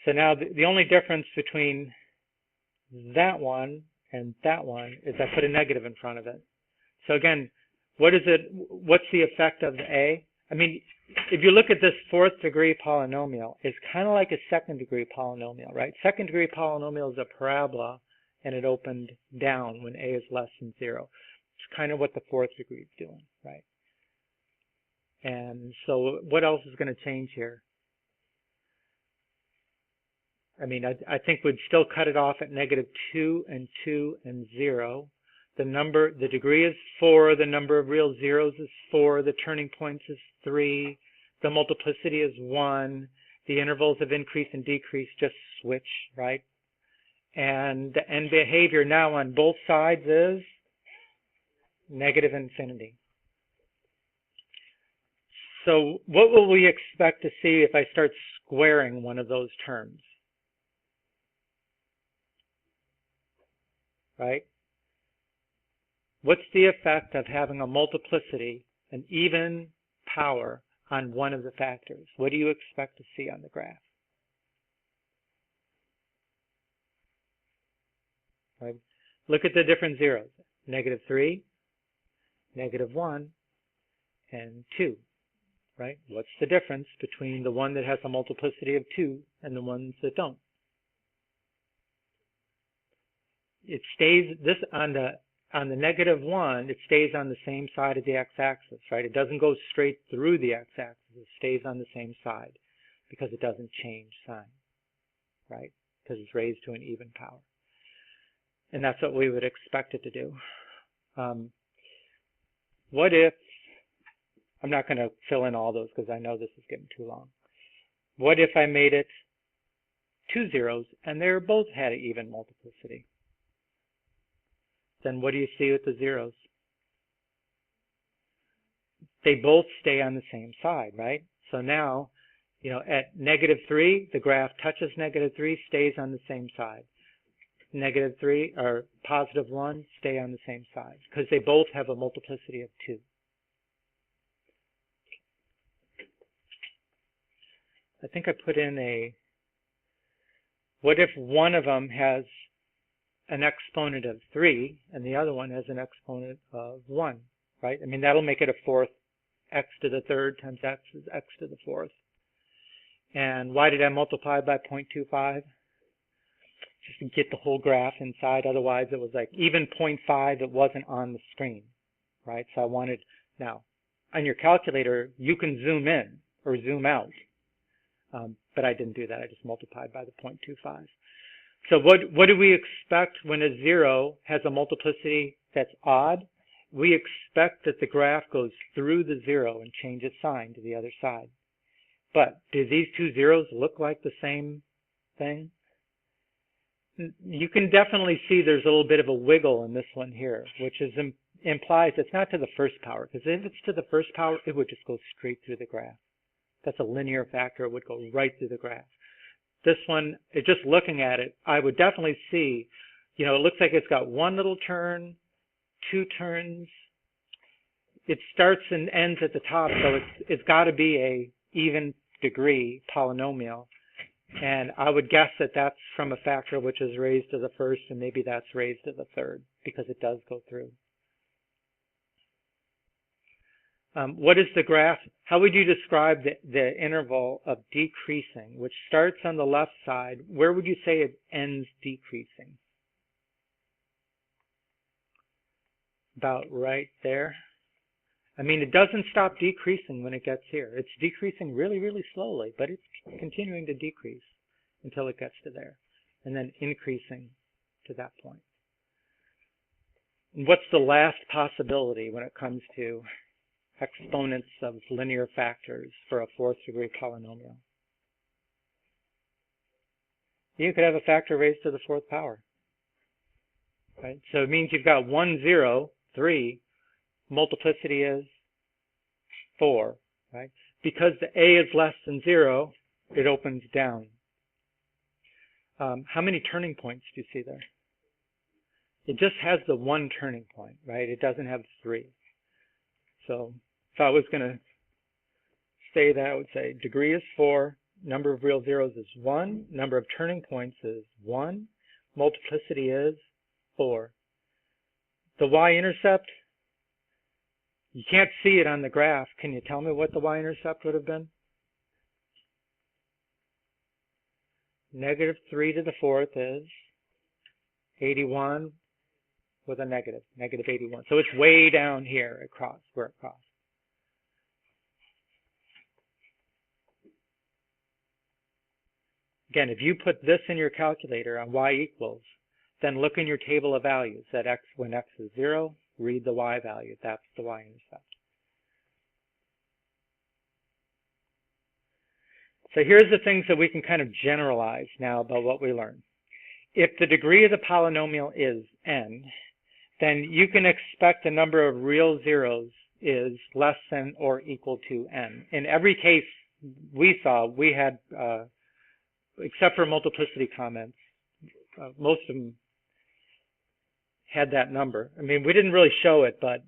So now the only difference between that one and that one is I put a negative in front of it. So again, what's the effect of the A? I mean, if you look at this 4th degree polynomial, it's kind of like a 2nd degree polynomial, right? 2nd degree polynomial is a parabola, and it opened down when A is less than 0. It's kind of what the 4th degree is doing, right? And so what else is going to change here? I mean, I think we'd still cut it off at -2 and 2 and 0. The degree is 4, the number of real zeros is 4, the turning points is 3, the multiplicity is 1, the intervals of increase and decrease just switch, right? And the end behavior now on both sides is -infinity. So what will we expect to see if I start squaring one of those terms? Right? What's the effect of having a multiplicity, an even power, on one of the factors? What do you expect to see on the graph? Right? Look at the different zeros. -3, -1, and 2. Right? What's the difference between the one that has a multiplicity of 2 and the ones that don't? It stays on the -1, it stays on the same side of the x-axis, right? It doesn't go straight through the x-axis. It stays on the same side because it doesn't change sign, right? Because it's raised to an even power. And that's what we would expect it to do. What if, I'm not going to fill in all those because I know this is getting too long. What if I made it 2 zeros and they both had an even multiplicity? Then what do you see with the zeros? They both stay on the same side, right? So now, at -3, the graph touches -3, stays on the same side. -3 or +1 stay on the same side because they both have a multiplicity of 2. I think I put in what if one of them has an exponent of 3 and the other one has an exponent of 1, right? I mean, that'll make it a 4th. X to the 3rd times x is x to the 4th. And why did I multiply by 0.25? Just to get the whole graph inside. Otherwise, it was like even 0.5, it wasn't on the screen, right? So I wanted, now, on your calculator, you can zoom in or zoom out. But I didn't do that. I just multiplied by the 0.25. So what do we expect when a 0 has a multiplicity that's odd? We expect that the graph goes through the 0 and changes sign to the other side. But do these two zeros look like the same thing? You can definitely see there's a little bit of a wiggle in this one here, which implies it's not to the first power, because if it's to the first power, it would just go straight through the graph. That's a linear factor. It would go right through the graph. This one, just looking at it, I would definitely see, it looks like it's got one little turn, two turns. It starts and ends at the top, so it's got to be a even degree polynomial. And I would guess that that's from a factor which is raised to the first, and maybe that's raised to the third, because it does go through. What is the graph? How would you describe the interval of decreasing, which starts on the left side? Where would you say it ends decreasing? About right there. I mean, it doesn't stop decreasing when it gets here. It's decreasing really, really slowly, but it's continuing to decrease until it gets to there, and then increasing to that point. And what's the last possibility when it comes to exponents of linear factors for a fourth degree polynomial? You could have a factor raised to the fourth power, right? So it means you've got 1, 0, 3, multiplicity is 4, right? Because the a is less than 0, it opens down. How many turning points do you see there? It just has the one turning point, right? It doesn't have 3. So if I was going to say that, I would say degree is 4, number of real zeros is 1, number of turning points is 1, multiplicity is 4. The y-intercept, you can't see it on the graph. Can you tell me what the y-intercept would have been? Negative 3 to the fourth is 81 with a negative, negative 81. So it's way down here across, where it crossed. Again, if you put this in your calculator on y equals, then look in your table of values at x, when x is 0, read the y value. That's the y-intercept. So here's the things that we can kind of generalize now about what we learned. If the degree of the polynomial is n, then you can expect the number of real zeros is less than or equal to n. In every case we saw, we had, except for multiplicity comments, most of them had that number. I mean, we didn't really show it, but,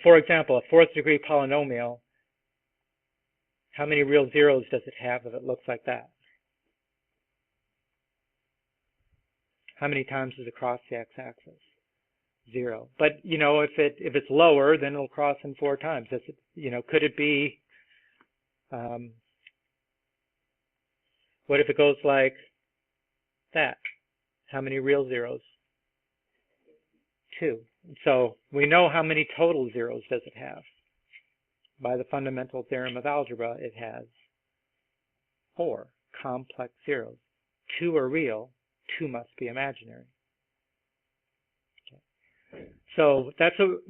for example, a fourth degree polynomial, how many real zeros does it have if it looks like that? How many times does it cross the x-axis? 0. But, if it's lower, then it'll cross in 4 times. Does it, could it be, what if it goes like that? How many real zeros? 2. So we know how many total zeros does it have. By the fundamental theorem of algebra, it has 4 complex zeros. 2 are real, 2 must be imaginary. Okay. So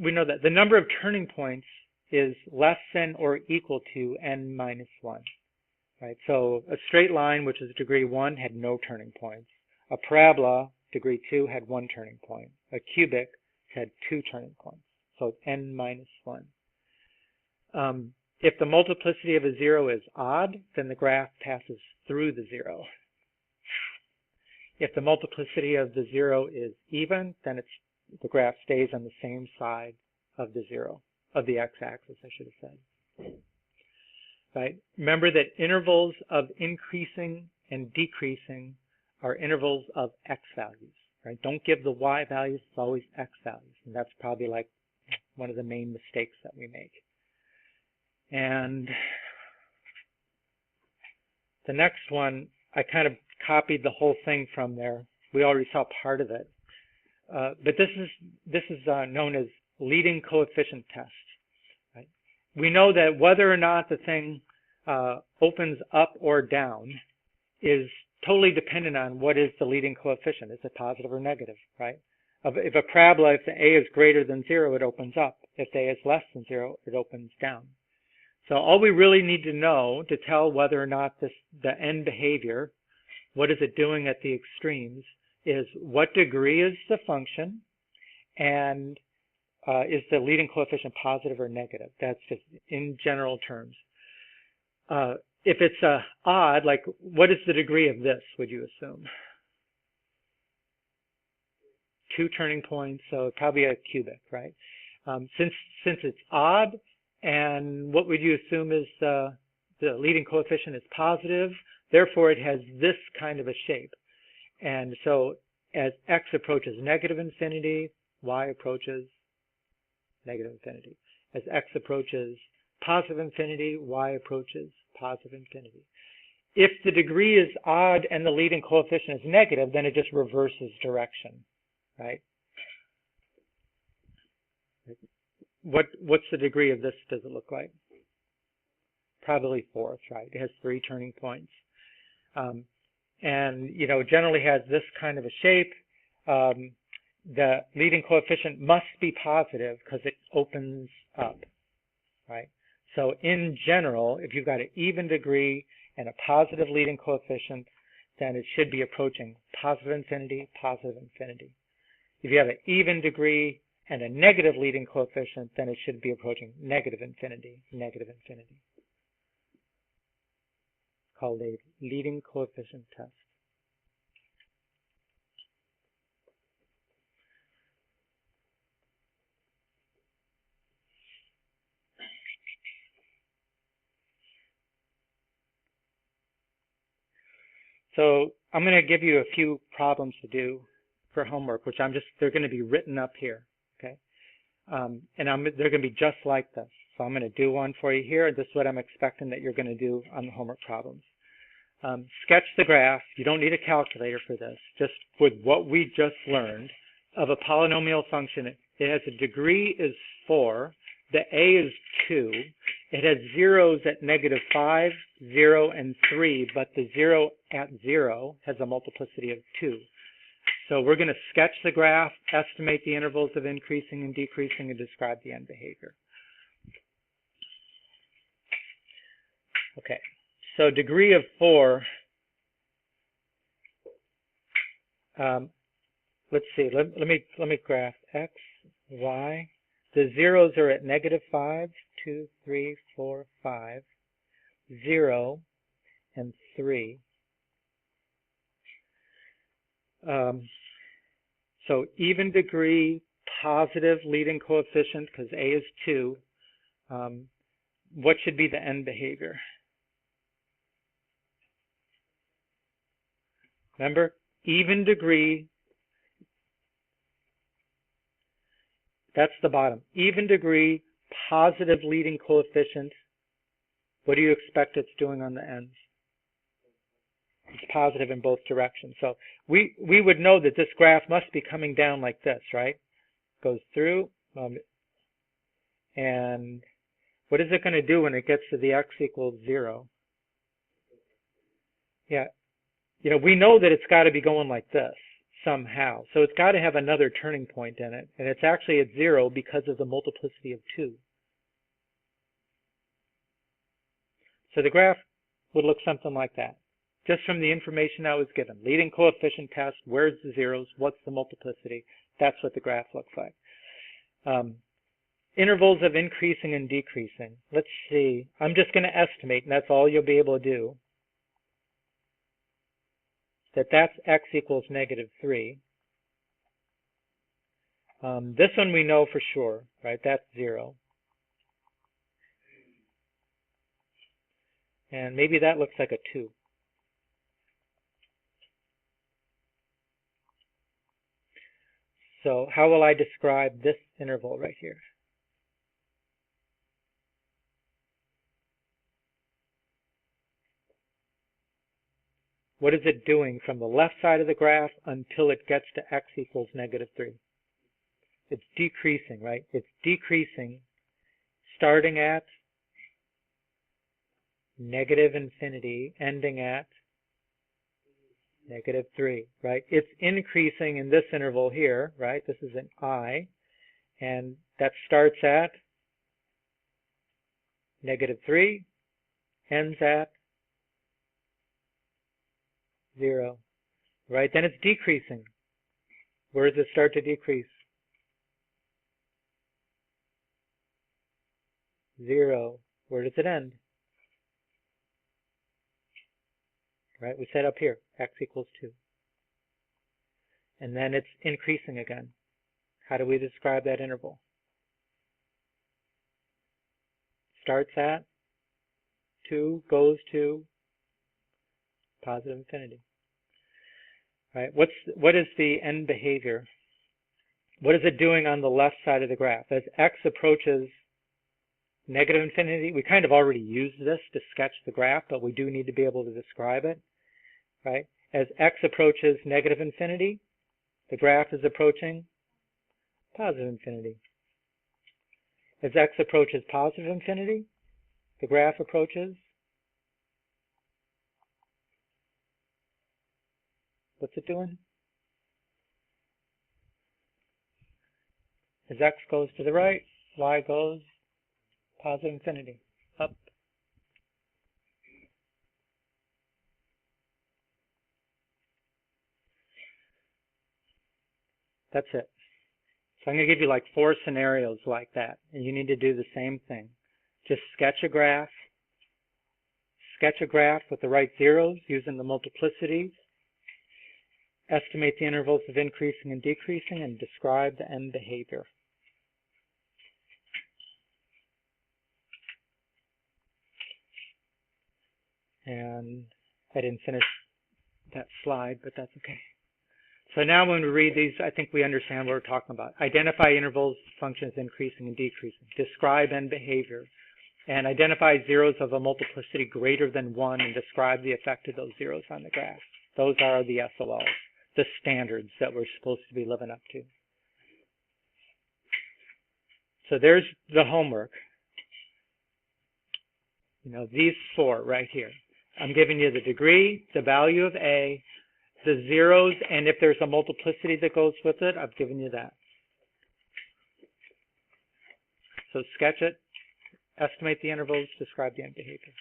we know that the number of turning points is less than or equal to n minus 1. Right? So a straight line, which is degree 1, had no turning points. A parabola, degree 2, had 1 turning point. A cubic had 2 turning points. So n minus 1. If the multiplicity of a 0 is odd, then the graph passes through the 0. If the multiplicity of the 0 is even, then the graph stays on the same side of the 0, of the x-axis, I should have said. Right? Remember that intervals of increasing and decreasing are intervals of x values. Right? Don't give the y values, it's always x values. And that's probably like one of the main mistakes that we make. And the next one, I kind of copied the whole thing from there. We already saw part of it. But this is known as leading coefficient test. Right? We know that whether or not the thing opens up or down is totally dependent on what is the leading coefficient. Is it positive or negative, right? If a parabola, if the a is greater than 0, it opens up. If the a is less than 0, it opens down. So all we really need to know to tell whether or not the end behavior, what is it doing at the extremes, is what degree is the function, and is the leading coefficient positive or negative. That's just in general terms. if it's odd, like what is the degree of this, would you assume? 2 turning points, so probably a cubic, right? Since it's odd, and what would you assume is the leading coefficient is positive, therefore it has this kind of a shape. And so as x approaches negative infinity, y approaches negative infinity. As x approaches positive infinity, y approaches positive infinity. If the degree is odd and the leading coefficient is negative, then it just reverses direction, right? What's the degree of this, does it look like? Probably 4th, right? It has 3 turning points. And, you know, generally has this kind of a shape. The leading coefficient must be positive because it opens up, right? So in general, if you've got an even degree and a positive leading coefficient, then it should be approaching positive infinity, positive infinity. If you have an even degree and a negative leading coefficient, then it should be approaching negative infinity, negative infinity. Called a leading coefficient test. So I'm going to give you a few problems to do for homework, which they're going to be written up here, okay? And they're going to be just like this. So I'm going to do one for you here. This is what I'm expecting that you're going to do on the homework problems. Sketch the graph. You don't need a calculator for this. Just with what we just learned of a polynomial function. It has a degree is 4. The a is 2. It has zeros at -5, 0, and 3, but the 0 at 0 has a multiplicity of 2. So we're going to sketch the graph, estimate the intervals of increasing and decreasing, and describe the end behavior. Okay, so degree of 4. Let's see. Let me graph x, y. The zeros are at -5, 2, 3, 4, 5, 0, and 3. So even degree, positive leading coefficient, because a is 2. What should be the end behavior? Remember, even degree, that's the bottom. Even degree, positive leading coefficient. What do you expect it's doing on the ends? It's positive in both directions. So we would know that this graph must be coming down like this, right? Goes through, and what is it going to do when it gets to the x equals 0? Yeah, you know, we know that it's got to be going like this somehow. So it's got to have another turning point in it, and it's actually at 0 because of the multiplicity of 2. So the graph would look something like that. Just from the information I was given. Leading coefficient test, where's the zeros, what's the multiplicity? That's what the graph looks like. Intervals of increasing and decreasing. Let's see. I'm just going to estimate, and that's all you'll be able to do. That's x equals -3. This one we know for sure, right? That's 0. And maybe that looks like a 2. So how will I describe this interval right here? What is it doing from the left side of the graph until it gets to x equals -3? It's decreasing, right? It's decreasing, starting at -infinity, ending at -3, right? It's increasing in this interval here, right? This is an I, and that starts at -3, ends at 0, right? Then it's decreasing. Where does it start to decrease? 0. Where does it end? right? We said up here, x equals 2. And then it's increasing again. How do we describe that interval? Starts at 2, goes to positive infinity. Right? What is the end behavior? What is it doing on the left side of the graph? As x approaches negative infinity, we kind of already used this to sketch the graph, but we do need to be able to describe it. Right? As x approaches negative infinity, the graph is approaching positive infinity. As x approaches positive infinity, the graph approaches, what's it doing? As x goes to the right, y goes positive infinity, up. That's it. So I'm going to give you like 4 scenarios like that, and you need to do the same thing. Just sketch a graph with the right zeros using the multiplicities, estimate the intervals of increasing and decreasing, and describe the end behavior. And I didn't finish that slide, but that's okay. So now when we read these, I think we understand what we're talking about. Identify intervals, functions increasing and decreasing. Describe end behavior. And identify zeros of a multiplicity greater than 1 and describe the effect of those zeros on the graph. Those are the SOLs, the standards that we're supposed to be living up to. So there's the homework. You know, these 4 right here. I'm giving you the degree, the value of A, the zeros, and if there's a multiplicity that goes with it, I've given you that. So sketch it, estimate the intervals, describe the end behavior.